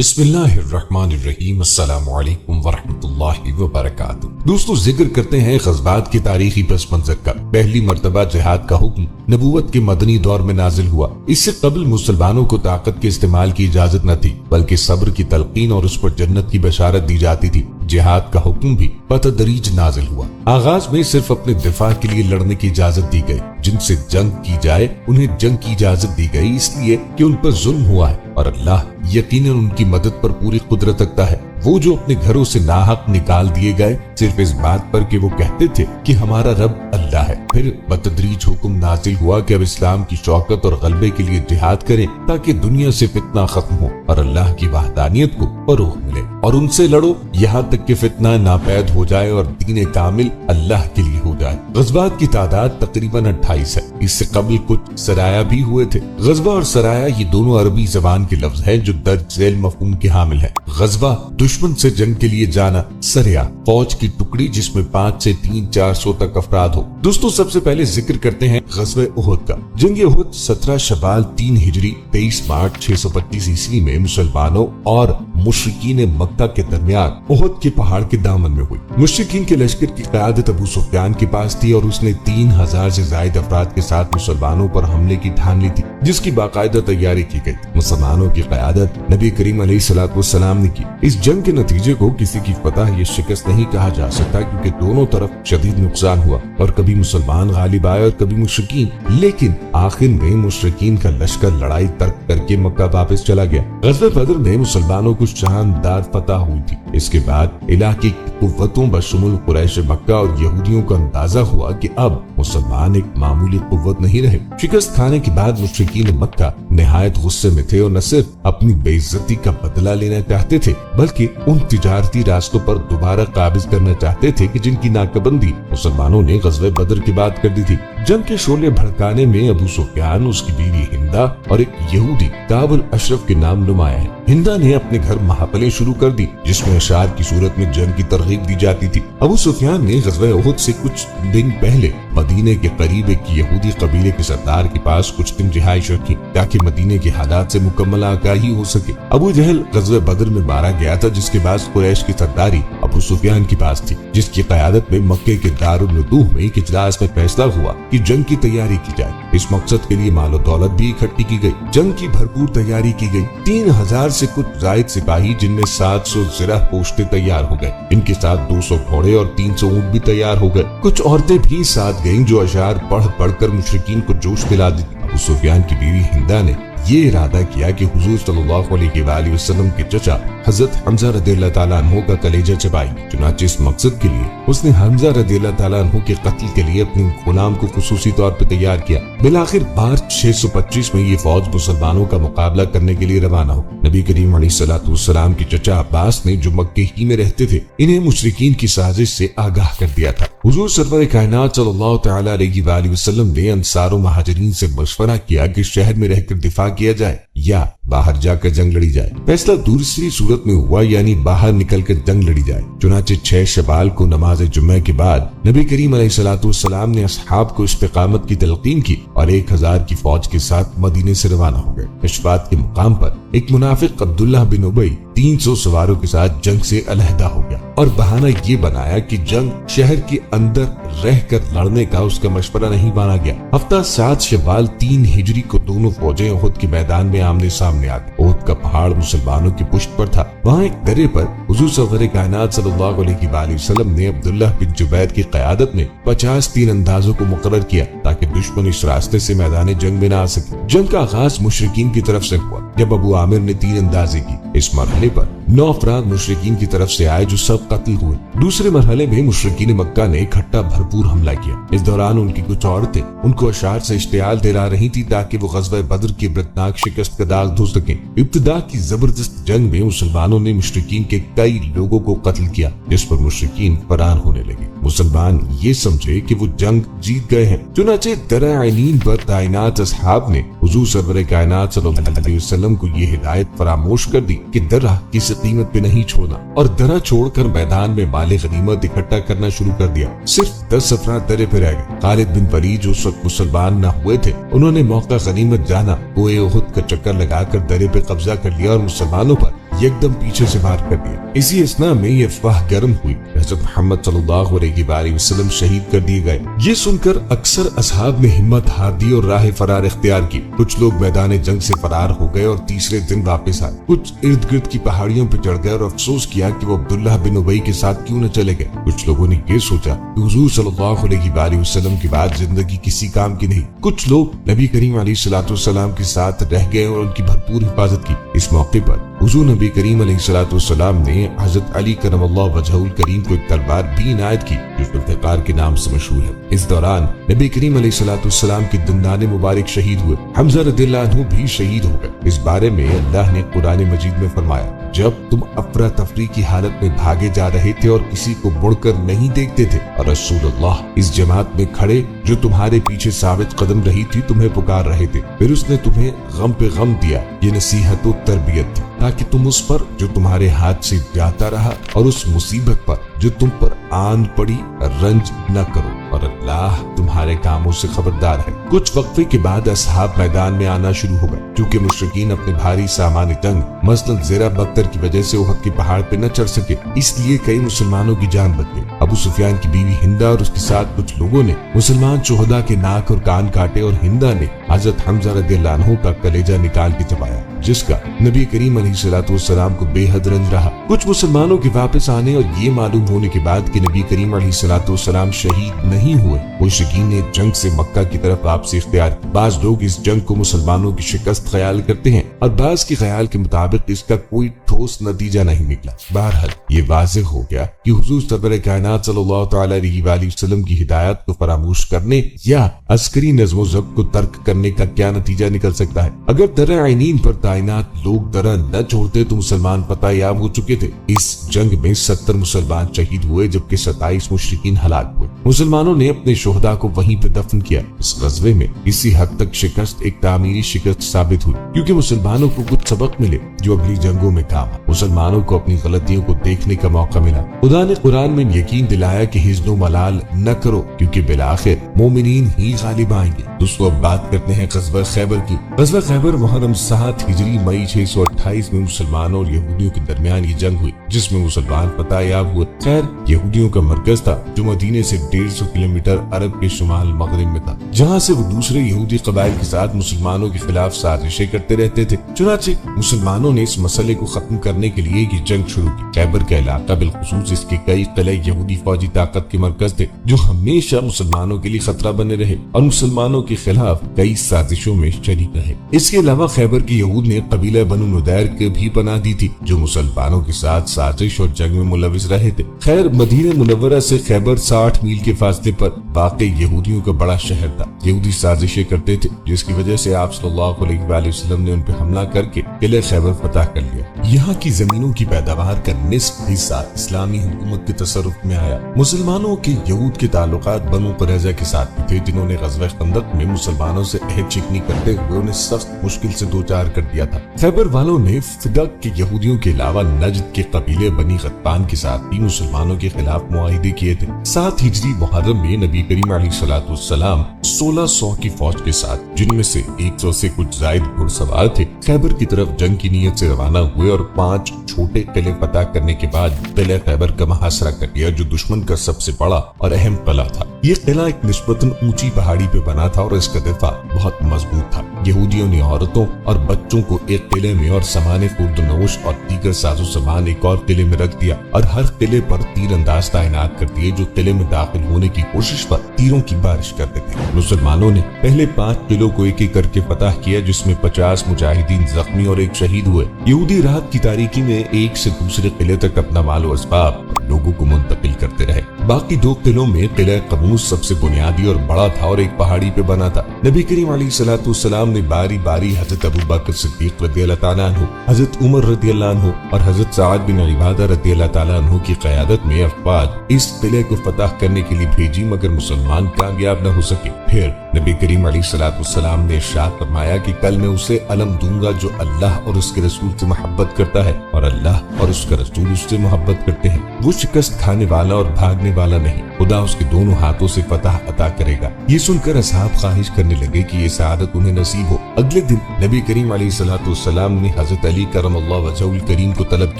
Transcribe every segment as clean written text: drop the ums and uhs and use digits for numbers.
بسم اللہ الرحمن الرحیم، السلام علیکم ورحمۃ اللہ وبرکاتہ۔ دوستو، ذکر کرتے ہیں غزوات کی تاریخی پس منظر کا۔ پہلی مرتبہ جہاد کا حکم نبوت کے مدنی دور میں نازل ہوا۔ اس سے قبل مسلمانوں کو طاقت کے استعمال کی اجازت نہ تھی، بلکہ صبر کی تلقین اور اس پر جنت کی بشارت دی جاتی تھی۔ جہاد کا حکم بھی بتدریج نازل ہوا۔ آغاز میں صرف اپنے دفاع کے لیے لڑنے کی اجازت دی گئی۔ جن سے جنگ کی جائے انہیں جنگ کی اجازت دی گئی، اس لیے کہ ان پر ظلم ہوا ہے اور اللہ یقیناً ان کی مدد پر پوری قدرت رکھتا ہے۔ وہ جو اپنے گھروں سے ناحق نکال دیے گئے صرف اس بات پر کہ وہ کہتے تھے کہ ہمارا رب اللہ ہے۔ پھر بتدریج حکم نازل ہوا کہ اب اسلام کی شوکت اور غلبے کے لیے جہاد کریں تاکہ دنیا سے فتنہ ختم ہو اور اللہ کی وحدانیت کو فروغ ملے، اور ان سے لڑو یہاں تک کہ فتنہ ناپید ہو جائے اور دین کامل اللہ کے لیے ہو جائے۔ غزوات کی تعداد تقریباً 28 ہے۔ اس سے قبل کچھ سرایا بھی ہوئے تھے۔ غزوہ اور سرایا یہ دونوں عربی زبان کے لفظ ہیں جو درج ذیل مفہوم کے حامل ہیں۔ غزوہ دشمن سے جنگ کے لیے جانا، سریا فوج کی ٹکڑی جس میں 5 سے 300-400 تک افراد ہو۔ دوستو، سب سے پہلے ذکر کرتے ہیں غزوہ احد کا۔ جنگ احد 17 شوال 3 ہجری 23 مارچ 625 عیسوی میں مسلمانوں اور مشرکین مکہ کے درمیان احد کے پہاڑ کے دامن میں ہوئی۔ مشرکین کے لشکر کی قیادت ابو سفیان کے پاس تھی اور اس نے 3000 سے زائد افراد کے ساتھ مسلمانوں پر حملے کی ٹھان لی تھی، جس کی باقاعدہ تیاری کی گئی۔ مسلمانوں کی قیادت نبی کریم علیہ السلام نے کی۔ اس جنگ کے نتیجے کو کسی کی فتح یا شکست نہیں کہا جا سکتا، کیونکہ دونوں طرف شدید نقصان ہوا اور کبھی مسلمان غالب آئے اور کبھی مشرکین، لیکن آخر میں مشرکین کا لشکر لڑائی ترک کر کے مکہ واپس چلا گیا۔ غزوہ بدر میں مسلمانوں کو شاندار فتح ہوئی تھی۔ اس کے بعد علاقے کی قوتوں بشمول قریش مکہ اور یہودیوں کا اندازہ ہوا کہ اب مسلمان ایک معمولی قوت نہیں رہے۔ شکست کھانے کے بعد مشرکین مکہ نہایت غصے میں تھے اور نہ صرف اپنی بے عزتی کا بدلہ لینا چاہتے تھے بلکہ ان تجارتی راستوں پر دوبارہ قابض کرنا چاہتے تھے کہ جن کی ناکبندی مسلمانوں نے غزوہ بدر کے بعد کر دی تھی۔ جنگ کے شعلے بھڑکانے میں ابو سفیان، اس کی بیوی ہندا اور ایک یہودی کعب الاشرف کے نام نمایاں ہیں۔ ہندا نے اپنے گھر محافلیں شروع کر دی جس میں اشعار کی صورت میں جنگ کی ترغیب دی جاتی تھی۔ ابو سفیان نے غزوہ احد سے کچھ دن پہلے مدینے کے قریب ایک یہودی قبیلے کے سردار کے پاس کچھ دن رہائش رکھی تاکہ مدینے کے حالات سے مکمل آگاہی ہو سکے۔ ابو جہل غزوہ بدر میں مارا گیا تھا، جس کے بعد قریش کی سرداری ابو سفیان کے پاس تھی، جس کی قیادت میں مکے کے دارالندوہ میں ایک اجلاس میں فیصلہ ہوا کہ جنگ کی تیاری کی جائے۔ اس مقصد کے لیے مال و دولت بھی اکٹھی کی گئی۔ جنگ کی بھرپور تیاری کی گئی۔ 3000 سے کچھ زائد سپاہی، جن میں 700 زرہ پوشتے تیار ہو گئے۔ ان کے ساتھ 200 گھوڑے اور 300 اونٹ بھی تیار ہو گئے۔ کچھ عورتیں بھی ساتھ گئیں جو اشعار پڑھ پڑھ کر مشرکین کو جوش دلا دی۔ ابو سفیان کی بیوی ہندا نے یہ ارادہ کیا کہ حضور صلی اللہ علیہ وآلہ وسلم کے چچا حضرت حمزہ رضی اللہ تعالیٰ عنہ کا کلیجہ چبائے گی۔ چنانچہ اس مقصد کے لیے اس نے حمزہ رضی اللہ تعالیٰ عنہ کے قتل کے لیے اپنے غلام کو خصوصی طور پر تیار کیا۔ بالآخر مارچ 625 میں یہ فوج مسلمانوں کا مقابلہ کرنے کے لیے روانہ ہو۔ نبی کریم علیہ السلام کے چچا عباس نے، جو مکے ہی میں رہتے تھے، انہیں مشرکین کی سازش سے آگاہ کر دیا تھا۔ حضور سرور کائنات صلی اللہ تعالیٰ علیہ وآلہ وسلم نے انصار و مہاجرین سے مشورہ کیا کہ شہر میں رہ کر دفاع کیا جائے یا باہر جا کر جنگ لڑی جائے۔ فیصلہ دوسری صورت میں ہوا، یعنی باہر نکل کر جنگ لڑی جائے۔ چنانچہ 6 شوال کو نماز جمعہ کے بعد نبی کریم علیہ السلام نے اصحاب کو استقامت کی تلقین کی اور 1000 کی فوج کے ساتھ مدینے سے روانہ ہو گئے۔ اشفاط کے مقام پر ایک منافق عبداللہ بن ابی 300 سواروں کے ساتھ جنگ سے علیحدہ ہو گیا اور بہانہ یہ بنایا کہ جنگ شہر کے اندر رہ کر لڑنے کا اس کا مشورہ نہیں مانا گیا۔ ہفتہ 7 شوال 3 ہجری کو دونوں فوجیں احد کے میدان میں آمنے سامنے آ گئی۔ احد کا پہاڑ مسلمانوں کی پشت پر تھا۔ وہاں ایک درے پر حضور سرور کائنات صلی اللہ علیہ وآلہ وسلم نے عبداللہ بن جبیر کی قیادت میں 50 تیر اندازوں کو مقرر کیا تاکہ دشمن اس راستے سے میدان جنگ میں نہ آ سکے۔ جنگ کا آغاز مشرکین کی طرف سے ہوا جب ابو عامر نے تیر اندازی کی۔ اس مرحلے پر 9 افراد مشرکین کی طرف سے آئے جو سب قتل ہوئے۔ دوسرے مرحلے میں مشرکین مکہ نے اکٹھا بھرپور حملہ کیا۔ اس دوران ان کی کچھ عورتیں ان کو اشعار سے اشتعال دلا رہی تھی تاکہ وہ غزوہ بدر کی عبرتناک شکست کا داغ دھو سکیں۔ ابتدا کی زبردست جنگ میں مسلمانوں نے مشرکین کے کئی لوگوں کو قتل کیا، جس پر مشرکین فرار ہونے لگے۔ مسلمان یہ سمجھے کہ وہ جنگ جیت گئے ہیں، چنانچہ درہ عینین پر تعینات اصحاب نے حضور سرور کائنات صلی اللہ علیہ وسلم کو یہ ہدایت فراموش کر دی کہ درہ کسی قیمت پہ نہیں چھوڑنا، اور درہ چھوڑ کر میدان میں مال غنیمت اکٹھا کرنا شروع کر دیا۔ صرف 10 افراد درے پہ رہ گئے۔ خالد بن ولید جو اس وقت مسلمان نہ ہوئے تھے، انہوں نے موقع غنیمت جانا کوہ احد کا چکر لگا کر درے پہ قبضہ کر لیا اور مسلمانوں پر एकदम पीछे से वार कर दिया। इसी असना में ये अफवाह गर्म हुई, हज़रत मोहम्मद सल्लल्लाहु अलैहि वसल्लम शहीद कर दिए गए। ये सुनकर अक्सर असहाब ने हिम्मत हार दी और राह फरार इख्तियार की। कुछ लोग मैदान जंग से फरार हो गए और तीसरे दिन वापस आए। कुछ इर्द गिर्द की पहाड़ियों पर चढ़ गए और अफसोस किया कि वो अब्दुल्लाह बिन उबई के साथ क्यों न चले गए। कुछ लोगों ने ये सोचा कि हुजूर सल्लल्लाहु अलैहि वसल्लम के बाद जिंदगी किसी काम की नहीं। कुछ लोग नबी करीम अलैहिस्सलाम के साथ रह गए और उनकी भरपूर हिफाजत की। इस मौके पर हुजूर नबी करीम अलैहिस्सलाम ने हजरत अली करमल्लाहु वजहुल करीम को एक तलवार भी इनायत की जो जुल्फ़िकार के नाम से मशहूर है। इस दौरान नबी करीम अलैहिस्सलाम के दंदाने मुबारक शहीद हुए। हमजा रज़ियल्लाहु अन्हु भी शहीद हो गए। इस बारे में अल्लाह ने कुरान मजीद में फरमाया, जब तुम अफरा तफरी की हालत में भागे जा रहे थे और किसी को मुड़कर नहीं देखते थे और रसूलुल्लाह इस जमात में खड़े जो तुम्हारे पीछे साबित कदम रही थी तुम्हें पुकार रहे थे, फिर उसने तुम्हें गम पे गम दिया। ये नसीहत और तरबियत थी ताकि तुम उस पर जो तुम्हारे हाथ से जाता रहा और उस मुसीबत पर जो तुम पर आन पड़ी रंज न करो, और अल्लाह तुम्हारे कामों से खबरदार है। कुछ वक्फे के बाद असहाब मैदान में आना शुरू हो गए। क्योंकि मुशरिकीन अपने भारी सामान जंग मसलन ज़ेरा बख्तर की वजह से उहद के पहाड़ पे न चढ़ सके, इसलिए कई मुसलमानों की जान बच गई। अबू सुफियान की बीवी हिंदा और उसके साथ कुछ लोगों ने मुसलमान शुहदा के नाक और कान काटे और हिंदा ने हजरत हमजा रज़ियल्लाहु अन्हु का कलेजा निकाल के चबाया, जिसका नबी करीम अलैहिस्सलाम को बेहद रंज रहा। कुछ मुसलमानों के वापस आने और ये मालूम होने के बाद कि नबी करीम अलैहिस्सलाम शहीद नहीं हुए, मुशरिकीन ने जंग से मक्का की तरफ वापसी इख्तियार की। बाज लोग इस जंग को मुसलमानों की शिकस्त ख्याल करते हैं और बाज के ख्याल के मुताबिक इसका कोई ठोस नतीजा नहीं निकला। बहरहाल ये वाज़ेह हो गया कि हुजूर सरवर कायनात सल्लल्लाहु तआला अलैहि वसल्लम की हिदायत को फरामोश करने या अस्करी नज़्म ज़ब्त को तर्क करने का क्या नतीजा निकल सकता है। अगर दर्रा आइनीन पर तैनात लोग दर्रा न छोड़ते तो मुसलमान फतहयाब हो चुके थे। इस जंग में 70 मुसलमान शहीद हुए जबकि 27 मुशरिकीन हलाक हुए। मुसलमानों ने अपने शुहदा को वहीं पे दफन किया। इस गज़वे में इसी हद तक शिकस्त एक तामीरी शिकस्त साबित हुई, क्योंकि मुसलमानों को कुछ सबक मिले जो अगली जंगों में काम। मुसलमानों को अपनी गलतियों को देखने का मौका मिला। खुदा ने कुरान में यकीन दिलाया कि हिज़्न मलाल न करो, क्योंकि बिलाखिर मोमिनीन ही गालिब आएंगे। दोस्तों अब बात करते हैं ग़ज़वा खैबर की। ग़ज़वा खैबर मुहर्रम 7 हिजरी मई 628 में मुसलमानों और यहूदियों के दरमियान ये जंग हुई, जिसमें मुसलमान फतहयाब हुए। खैर यहूदियों का मरकज था जो मदीने से 150 किलोमीटर अरब के शुमाल मगरिब में था, जहाँ से वो दूसरे यहूदी कबाइल के साथ मुसलमानों के खिलाफ साजिशें करते रहते थे। चुनांचे मुसलमानों ने इस मसले को खत्म करने के लिए ये जंग शुरू की। खैबर का इलाका बिलखुसूस इसके कई किले यहूदी फौजी ताकत के मरकज थे जो हमेशा मुसलमानों के लिए खतरा बने रहे और मुसलमानों के खिलाफ कई साजिशों में शरीक रहे। इसके अलावा खैबर के यहूद ने कबीला बनु नुदैर के भी पनाह दी थी जो मुसलमानों के साथ साजिश और जंग में मुलविस रहे थे। खैर मदीना मुनव्वरा से खैबर 60 मील के फासले पर वाक़ई यहूदियों का बड़ा शहर था। यहूदी साजिशें करते थे जिसकी वजह से आप सल्लल्लाहु अलैहि वसल्लम ने उन पर हमला करके किले खैबर फतह कर लिया। यहाँ की जमीनों की पैदावार का निस्फ हिस्सा इस्लामी हुकूमत के तसर्रुफ में आया। मुसलमानों के यहूद के ताल्लुकात बनु कुरैज़ा के साथ भी थे, जिन्होंने ग़ज़वा खंदक में मुसलमानों से अहद शिकनी करते हुए उन्हें सख्त मुश्किल से दो चार कर दिया था। खैबर वालों ने फिदक के यहूदियों के अलावा नजद के कबीले बनी गत्तान के साथ भी मुसलमानों के खिलाफ मुआहिदे किए थे। 7 हिजरी मुहर्रम में नबी करीम अलैहिस्सलाम 1600 की फौज के साथ, जिनमें से 100 से कुछ जायद घुड़सवार थे, खैबर की तरफ जंग की नीयत से रवाना हुए और 5 छोटे किले फतह करने के बाद किले खैबर का मुहासरा कर लिया, जो दुश्मन का सबसे बड़ा और अहम किला था। ये किला एक निस्बतन ऊंची पहाड़ी पे बना था और इसका दिफा बहुत मजबूत था। यहूदियों ने औरतों और बच्चों को एक किले में और सामान खुर्दनोश और दीगर साजो सामान एक और किले में रख दिया और हर किले पर तीर अंदाज तैनात कर दिए जो किले में दाखिल होने की कोशिश पर तीरों की बारिश करते थे। मुसलमानों ने पहले 5 किलों को एक एक करके फतह किया, जिसमें 50 मुजाहिदीन जख्मी और एक शहीद हुए। यहूदी रात की तारीकी में एक से दूसरे किले तक अपना माल और असबाब लोगों को मुंतकिल करते रहे। बाकी 2 किलों में किला कबूस सबसे बुनियादी और बड़ा था और एक पहाड़ी पे बना था। नबी करीम अलैहिस्सलाम ने बारी बारी हजरत अबू बकर सिद्दीक रज़ियल्लाहु ताला अन्हु, हजरत उमर रज़ियल्लाहु अन्हु और हजरत साद बिन इबादा रज़ियल्लाहु ताला अन्हु की क़यादत में अफवाज इस किले को फतह करने के लिए भेजी, मगर मुसलमान कामयाब न हो सके। फिर नबी करीम अलैहिस्सलाम ने इरशाद फरमाया कि कल मैं उसे अलम दूंगा जो अल्लाह और उसके रसूल से मोहब्बत करता है और अल्लाह और उसका रसूल उससे मोहब्बत करते हैं। वो शिकस्त खाने वाला और भागने वाला नहीं, खुदा उसके दोनों हाथों से फतह अता करेगा। ये सुनकर असहाब ख्वाहिश करने लगे कि ये सआदत उन्हें नसीब हो। अगले दिन नबी करीम अलैहिस्सलाम ने हजरत अली करमल्लाहु वजहुल करीम को तलब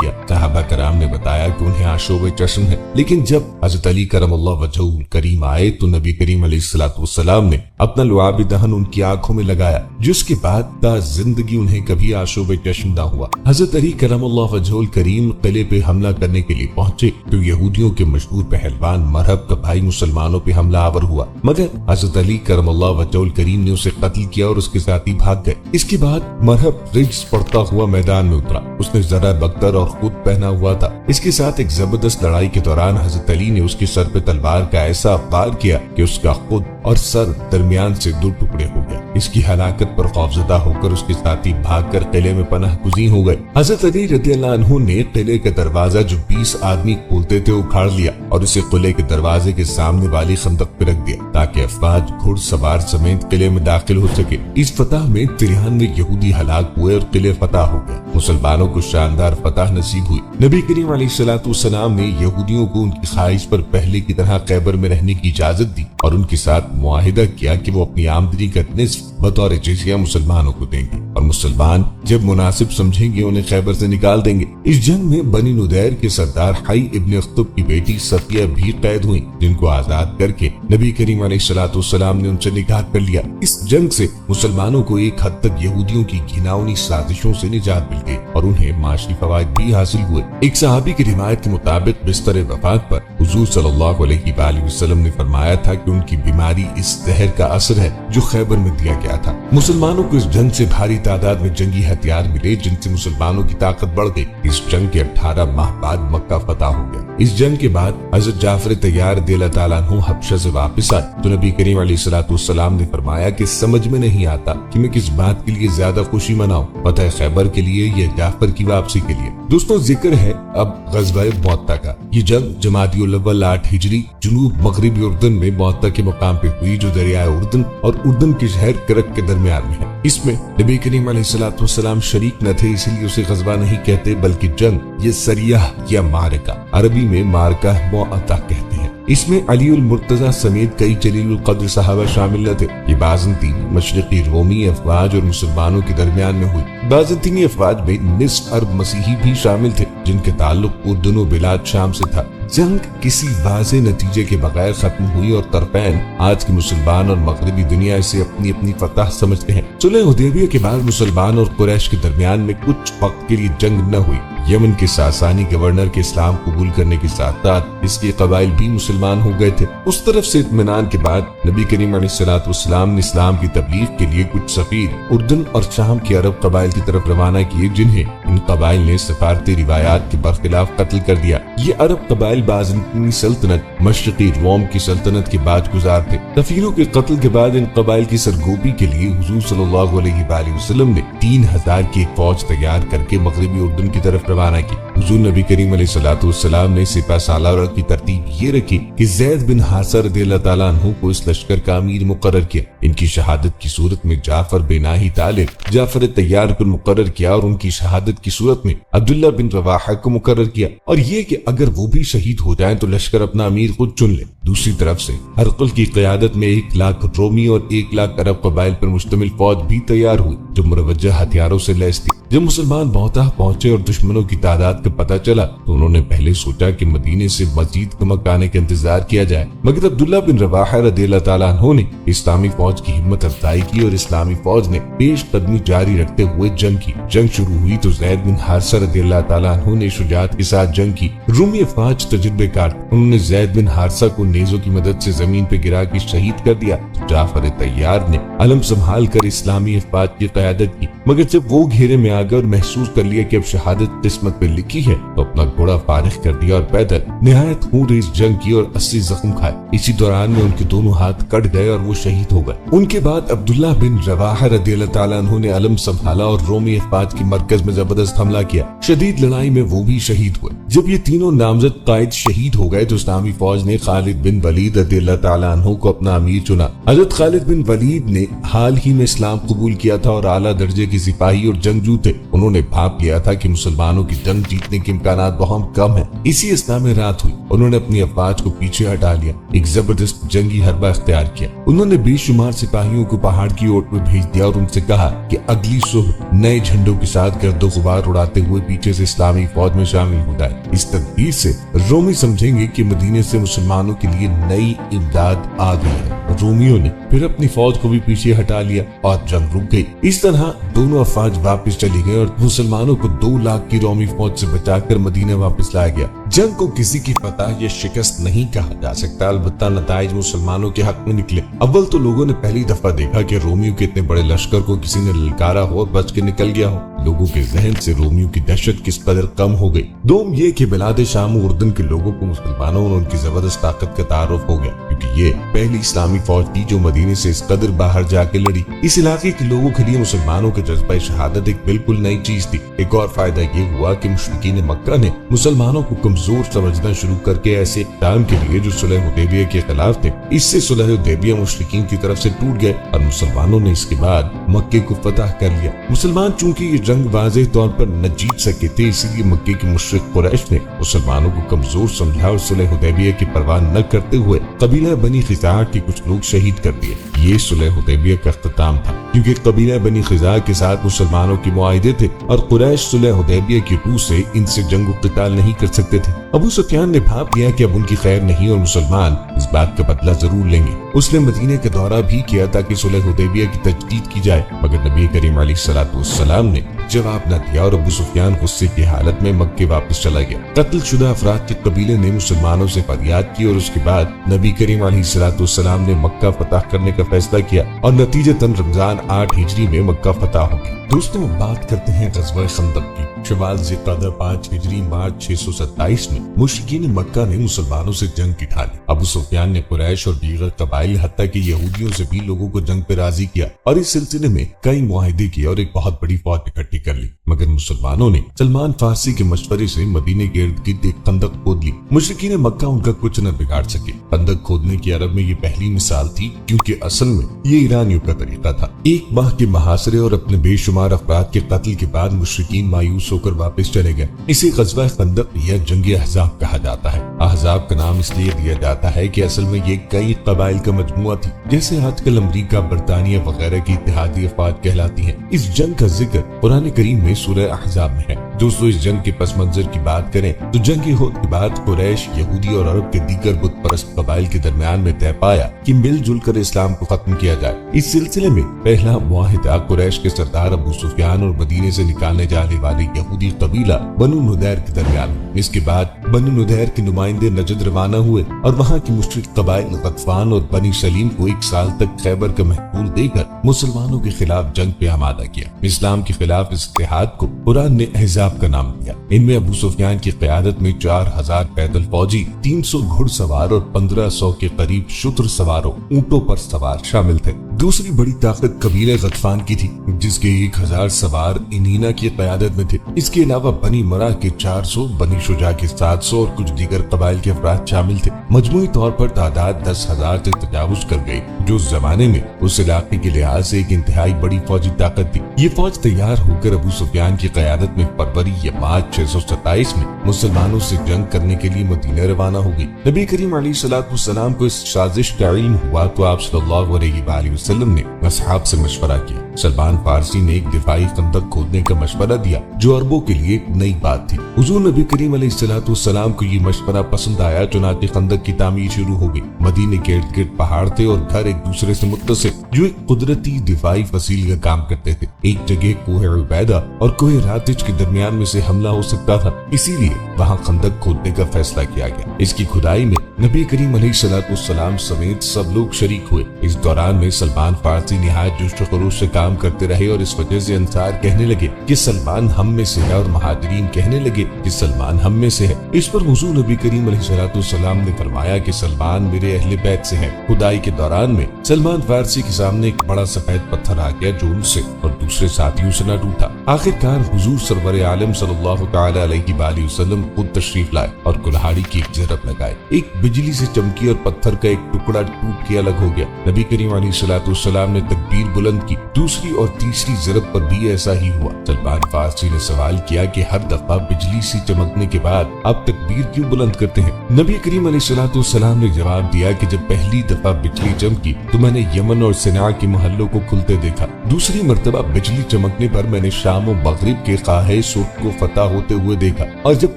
किया। सहाबा कराम ने बताया कि उन्हें आशोब चश्म है, लेकिन जब हजरत अली करमल्लाहु वजहुल करीम आए तो नबी करीम अलैहिस्सलाम ने अपना लुआब दहन उनकी आंखों में लगाया, जिसके बाद ता जिंदगी उन्हें कभी आशोब चश्म न हुआ। हजरत अली करमल्लाहु वजहुल करीम किले पे हमला करने के लिए पहुंचे तो यहूदियों के मशहूर पहलवान मरहब का भाई मुसलमानों पे हमला आवर हुआ, मगर हजरत अली करमल्लाहु वजहुल करीम ने उसे कत्ल किया और उसके साथी भाग गए। इसके बाद मरहब रिज्स पड़ता हुआ मैदान में उतरा। उसने जरा बख्तर और खुद पहना हुआ था। इसके साथ एक जबरदस्त लड़ाई के दौरान हजरत अली ने उसके सर पे तलवार का ऐसा वार किया कि उसका खुद और सर दरमियान से दो टुकड़े हो गए। इसकी हलाकत पर खौफजदा होकर उसके साथी भागकर किले में पनाह गुज़ी हो गए। हजरत अली रज़ियल्लाहु अन्हु ने किले का दरवाजा जो 20 आदमी खोलते थे उखाड़ लिया और उसे किले के दरवाजे के सामने वाली खंदक पे रख दिया ताकि अफवाज घुड़सवार समेत किले में दाखिल हो सके। इस फतह में 93 यहूदी हलाक हुए और किले फतह हो गए। मुसलमानों को शानदार फतह नसीब हुई। नबी करीम अलैहिस्सलाम ने यहूदियों को उनकी ख्वाहिश पर पहले की तरह खैबर में रहने की इजाजत दी और उनके साथ मुआहिदा किया कि वो अपनी आमदनी का निस्फ बतौर जिज़िया मुसलमानों को देंगे और मुसलमान जब मुनासिब समझेंगे उन्हें खैबर से निकाल देंगे। इस जंग में बनी नुदैर के सरदार हई इब्न अख्तब की बेटी सफिया भी कैद हुई, जिनको आजाद करके नबी करीम अलैहिस्सलाम ने उनसे निकाह कर लिया। इस जंग से मुसलमानों को एक हद तक यहूदियों की घिनौनी साजिशों से निजात मिल गई और उन्हें माशी फवाइद भी हासिल हुए। एक सहाबी की रिवायत के मुताबिक बिस्तर वफात पर हुजूर सल्लल्लाहु अलैहि वसल्लम ने फरमाया था कि उनकी बीमारी इस जहर का असर है जो खैबर में दिया गया था। मुसलमानों को इस जंग से भारी तादाद में जंगी हथियार मिले, जिनसे मुसलमानों की ताकत बढ़ गई। इस जंग के 18 माह बाद मक्का फतह हो गया। इस जंग के बाद हजरत जाफर तैयार रज़ियल्लाहु ताला अन्हु हबशा से वापस आए तो नबी करीम अलैहिस्सलाम ने फरमाया कि समझ में नहीं आता कि मैं किस बात के लिए ज्यादा खुशी मनाऊं, फतह खैबर के लिए या जाफर की वापसी के लिए। दोस्तों, जिक्र है अब ग़ज़वा मुअत्ता का। ये जंग जमादियुल अव्वल 8 हिजरी जुनूब मगरिबी उर्दन में मुअत्ता के मकाम पे हुई, जो दरिया उर्दन और उर्दन के शहर करक के दरमियान में है। इसमें नबी करीम अलैहिस्सलाम शरीक न थे, इसलिए उसे ग़ज़वा नहीं कहते बल्कि जंग ये सरिया या मारका, अरबी में मारका मुअत्ता कहते हैं। इसमें अलीउल मुर्तजा समेत कई जलीलुल कद्र सहाबा शामिल थे। ये बाज़ंतीनी, मशरिकी रोमी अफवाज और मुसलमानों के दरमियान में हुई। बाज़ंतीनी अफवाज में निस्फ अरब मसीही भी शामिल थे, जिनके ताल्लुक उर्दन और बिलाद शाम से था। जंग किसी वाज़े नतीजे के बगैर खत्म हुई और तरफैन आज के मुसलमान और मगरबी दुनिया इसे अपनी अपनी फतह समझते हैं। सुलह हुदैबिया के बाद मुसलमान और कुरैश के दरमियान में कुछ वक्त के लिए जंग न हुई। यमन के सासानी गवर्नर के इस्लाम कबूल करने के साथ साथ इसके कबाइल भी मुसलमान हो गए थे। उस तरफ से इत्मीनान के बाद नबी करीम अलैहिस्सलाम ने इस्लाम की तबलीग के लिए कुछ सफीर उर्दन और शाम के अरब कबाइल की तरफ रवाना किए, जिन्हें इन कबाइल ने सफारती रिवायात के बरखिलाफ कत्ल कर दिया। ये अरब कबाइल बाज़ंतीनी सल्तनत मशरिकी रोम की सल्तनत के बाद गुजार थे। सफीरों के कत्ल के बाद इन कबाइल की सरगोबी के लिए हुजूर सल्लल्लाहु अलैहि वसल्लम ने 3000 की एक फौज तैयार करके मगरबी उर्दन की तरफ रवाना की। हुजूर नबी करीम अलैहिस्सलाम ने सिपा सालार की तरतीब ये रखी कि ज़ैद बिन हारिसा रज़ियल्लाहु ताला अन्हु को इस लश्कर का अमीर मुकर्रर किया। इनकी शहादत की सूरत में जाफर बेनाही तालिब जाफर तैयार को मुकर्रर किया और उनकी शहादत की सूरत में अब्दुल्ला बिन रवाहा को मुकर्रर किया, और ये कि अगर वो भी शहीद हो जाएं तो लश्कर अपना अमीर खुद चुन ले। दूसरी तरफ से हरकुल की क़यादत में 1 लाख रोमी और 1 लाख अरब कबाइल पर मुश्तमिल फौज भी तैयार हुई, जो मुरवज्जा हथियारों से लैस थी। जब मुसलमान बहुताह पहुंचे और दुश्मनों की तादाद का पता चला तो उन्होंने पहले सोचा कि मदीने से मजीद कमक आने का इंतजार किया जाए, मगर अब्दुल्ला बिन रवाहा रज़ियल्लाहु ताला अन्हु ने इस्लामी फौज की हिम्मत अफजाई की और इस्लामी फौज ने पेश कदमी जारी रखते हुए जंग की। जंग शुरू हुई तो ज़ैद बिन हारिसा रज़ियल्लाहु ताला अन्हु ने शुजाअत के साथ जंग की। रूमी अफवाज तजुर्बेकार, उन्होंने ज़ैद बिन हारिसा को नेज़ों की मदद से जमीन पे गिरा के शहीद कर दिया। जाफर तैयार ने अलम संभाल कर इस्लामी अफवाज की क़यादत की, मगर जब वो घेरे में आ गए और महसूस कर लिया कि अब शहादत किस्मत पे लिखी है तो अपना घोड़ा फारिग कर दिया और पैदल निहायत खूनरेज़ जंग की और 80 जख्म खाए। इसी दौरान में उनके दोनों हाथ कट गए और वो शहीद हो गए। उनके बाद अब्दुल्ला बिन रवाहा रज़ियल्लाहु ताला अन्हु ने अलम संभाला और रोमी अफवाज की मरकज में जबरदस्त हमला किया। शदीद लड़ाई में वो भी शहीद हुए। जब ये तीनों तीनों नामजद कायद शहीद हो गए तो इस्लामी फौज ने खालिद बिन वलीद रज़ियल्लाहु ताला अन्हु को अपना अमीर चुना। हजरत खालिद बिन वलीद ने हाल ही में इस्लाम कबूल किया था और आला दर्जे के सिपाही और जंगजू थे। उन्होंने भाप लिया था कि मुसलमानों की जंग जीतने के इम्कानात बहुत कम है। इसी अवस्था में रात हुई। उन्होंने अपनी अफवाज को पीछे हटा लिया, एक जबरदस्त जंगी हरबा इख्तियार किया। उन्होंने बेशुमार सिपाहियों को पहाड़ की ओट में भेज दिया और उनसे कहा कि अगली सुबह नए झंडों के साथ गर्दो गुबार उड़ाते हुए पीछे से इस्लामी फौज में शामिल हो जाए। इस तदबीर से रोमी समझेंगे कि मदीने से मुसलमानों के लिए नई इमदाद आ गई है। रोमियों ने फिर अपनी फौज को भी पीछे हटा लिया और जंग रुक गई। इस तरह दोनों अफवाज वापस चली गई और मुसलमानों को 2 लाख की रोमी फौज से बचाकर मदीने वापस लाया गया। जंग को किसी की फतह या शिकस्त नहीं कहा जा सकता, अलबत्ता नताइज मुसलमानों के हक में निकले। अव्वल तो लोगों ने पहली दफा देखा कि रोमियों के इतने बड़े लश्कर को किसी ने ललकारा हो और बच के निकल गया हो। लोगों के जहन से रोमियों की दहशत किस कदर कम हो गई। दोम ये कि बिलाद शाम और उर्दन के लोगों को मुसलमानों और उनकी जबरदस्त ताकत का तारुफ हो गया, क्योंकि ये पहली इस्लामी फौज थी जो मदीने से इस कदर बाहर जाके लड़ी। इस इलाके के लोगों के लिए मुसलमानों के जज्बा शहादत एक बिल्कुल नई चीज थी। एक और फायदा ये हुआ कि मुश्रिकीन मक्का ने मुसलमानों को कमजोर समझना शुरू करके ऐसे इक़दाम के लिए जो सुलह हुदैबिया के खिलाफ थे। इससे सुलह हुदैबिया मुश्रिकीन की तरफ से टूट गए और मुसलमानों ने इसके बाद मक्के को फतह कर लिया। मुसलमान चूंकि ये जंग वाज़ेह तौर पर न जीत सके थे, इसीलिए मक्के के मुशरिक कुरैश ने मुसलमानों को कमजोर समझा और सुलह हुदैबिया की परवाह न करते हुए कबीला बनी खिज़ा के कुछ लोग शहीद कर दिए। ये सुलह हुदैबिया का इख्तिताम था, क्योंकि कबीला बनी खिज़ा के साथ मुसलमानों के मुआहिदे थे और कुरैश सुलह हुदैबिया की रूह से इनसे जंग क़िताल नहीं कर सकते थे। अबू सुफियान ने भाप लिया कि अब उनकी खैर नहीं और मुसलमान इस बात का बदला जरूर लेंगे। उसने मदीने का दौरा भी किया ताकि सुलह हुदैबिया की तजदीद की जाए, मगर नबी करीम अलैहिस्सलाम ने जवाब न दिया और अबू सुफियान गुस्से की हालत में मक्के वापस चला गया। कत्ल शुदा अफराद के कबीले ने मुसलमानों से फरियाद की और उसके बाद नबी करीम अलैहिस्सलाम ने मक्का फतह करने का फैसला किया और नतीजतन रमजान 8 हिजरी में मक्का फतह हो गया। दोस्तों, बात करते हैं ग़ज़वा खंदक की। शवाल ज़िक़अदा 5 हिजरी मार्च 627 में मुश्रिकीन मक्का ने मुसलमानों से जंग की ठानी। अबू सुफियान ने कुरैश और दीगर कबाइल हत्ता कि यहूदियों से भी लोगों को जंग पे राजी किया और इस सिलसिले में कई मुआहिदे किए और एक बहुत बड़ी फौज इकट्ठी कर ली। मगर मुसलमानों ने सलमान फारसी के मशवरे से मदीने के इर्द गिर्द एक खंदक खोद ली। मुश्रिकीन मक्का उनका कुछ न बिगाड़ सके। खंदक खोदने की अरब में ये पहली मिसाल थी, क्योंकि असल में ये ईरानियों का तरीका था। 1 माह के मुहासरे और अपने बेशुमार अफराद के कत्ल के बाद मुश्रिकीन मायूस होकर वापस चले गए। इसे ग़ज़वा खंदक या जंग अहज़ाब कहा जाता है। अहज़ाब का नाम इसलिए दिया जाता है कि असल में ये कई कबाइल का मजमुआ थी, जैसे आजकल अमरीका, बरतानिया वगैरह की इत्तेहादी अफवाज कहलाती हैं। इस जंग का जिक्र कुरान करीम में सूरह अहज़ाब में है। दोस्तों, इस जंग के पस मंजर की बात करें तो जंग उहद के बाद कुरैश, यहूदी और अरब के दीगर बुत परस्त कबाइल के दरमियान में तय पाया कि मिलजुल कर इस्लाम को खत्म किया जाए। इस सिलसिले में पहला मुआहिदा कुरैश के सरदार अबू सुफियान और मदीने से निकालने जाने वाले यहूदी कबीला बनु नुदैर के दरमियान। इसके बाद बनु नुदैर के नुमाइंदे नजद रवाना हुए और वहाँ की मुश्रिक कबाइल गतफान और बनी सलीम को 1 साल तक खैबर का महसूल देकर मुसलमानों के खिलाफ जंग पे आमादा किया। इस्लाम के खिलाफ इस इत्तेहाद को कुरान ने अहज़ाब का नाम दिया। इनमें अबू सुफियान की क़यादत में 4000 पैदल फौजी, 300 घुड़सवार और 1500 के करीब शुत्र सवारों, ऊंटों पर सवार शामिल थे। दूसरी बड़ी ताकत कबीले गतफान की थी, जिसके 1000 सवार इनीना की क़यादत में थे। इसके अलावा बनी मरा के 400, बनी शुजा के 700 और कुछ दीगर कबाइल के अफराद शामिल थे। मजमूई तौर पर तादाद 10,000 तक तजावुज कर गई, जो उस जमाने में उस इलाके के लिहाज से एक इंतहाई बड़ी फौजी ताकत थी। ये फौज तैयार होकर अबू सुफियान की क़यादत में फरवरी या मार्च 627 में मुसलमानों से जंग करने के लिए मदीना रवाना हो गई। नबी करीम अलैहिस्सलाम को इस साजिश का इल्म हुआ तो आप सल्लल्लाहु अलैहि वसल्लम ने असहाब से मशवरा किया। सलमान फारसी ने एक दिफाई खंदक खोदने का मशवरा दिया, जो अरबों के लिए एक नई बात थी। हुजूर नबी करीम अलैहिस्सलाम को ये मशवरा पसंद आया, चुनांचे खंदक की तामीर शुरू हो गई। मदीने के इर्द गिर्द पहाड़ थे और घर एक दूसरे से मुत्तसिल, जो एक कुदरती दिफाई फसील का काम करते थे। एक जगह कोहे उबैदा और कोहे रातिज के दरमियान में से हमला हो सकता था, इसीलिए वहाँ खंदक खोदने का फैसला किया गया। इसकी खुदाई में नबी करीम अलैहिस्सलाम समेत सब लोग शरीक हुए। इस दौरान में सलमान फारसी निहायत जोश खरूश से काम करते रहे और इस वजह से अंसार कहने लगे कि सलमान हम में से है और महाजरीन कहने लगे कि सलमान हम में से है। इस पर हुजूर नबी करीम अलैहिस्सलाम ने फरमाया कि सलमान मेरे अहले बैत से है। खुदाई के दौरान में سلمان فارسی کے سامنے ایک بڑا سفید پتھر آ گیا جو ان سے اور دوسرے ساتھیوں سے نہ ٹوٹا۔ آخرکار حضور سرور عالم صلی اللہ تعالی علیہ وآلہ وسلم خود تشریف لائے اور کلہاڑی کی ایک ضرب لگائے، ایک بجلی سے چمکی اور پتھر کا ایک ٹکڑا ٹوٹ کے الگ ہو گیا۔ نبی کریم علیہ الصلوۃ والسلام نے تکبیر بلند کی، دوسری اور تیسری ضرب پر بھی ایسا ہی ہوا۔ سلمان فارسی نے سوال کیا کہ ہر دفعہ بجلی سے چمکنے کے بعد آپ تکبیر کیوں بلند کرتے ہیں؟ نبی کریم علیہ الصلوۃ والسلام نے جواب دیا کہ جب پہلی دفعہ بجلی چمکی تو میں نے یمن اور صنعاء کے محلوں کو کھلتے دیکھا، دوسری مرتبہ بجلی چمکنے پر میں نے شام و مغرب کے خواہے سرخ کو فتح ہوتے ہوئے دیکھا، اور جب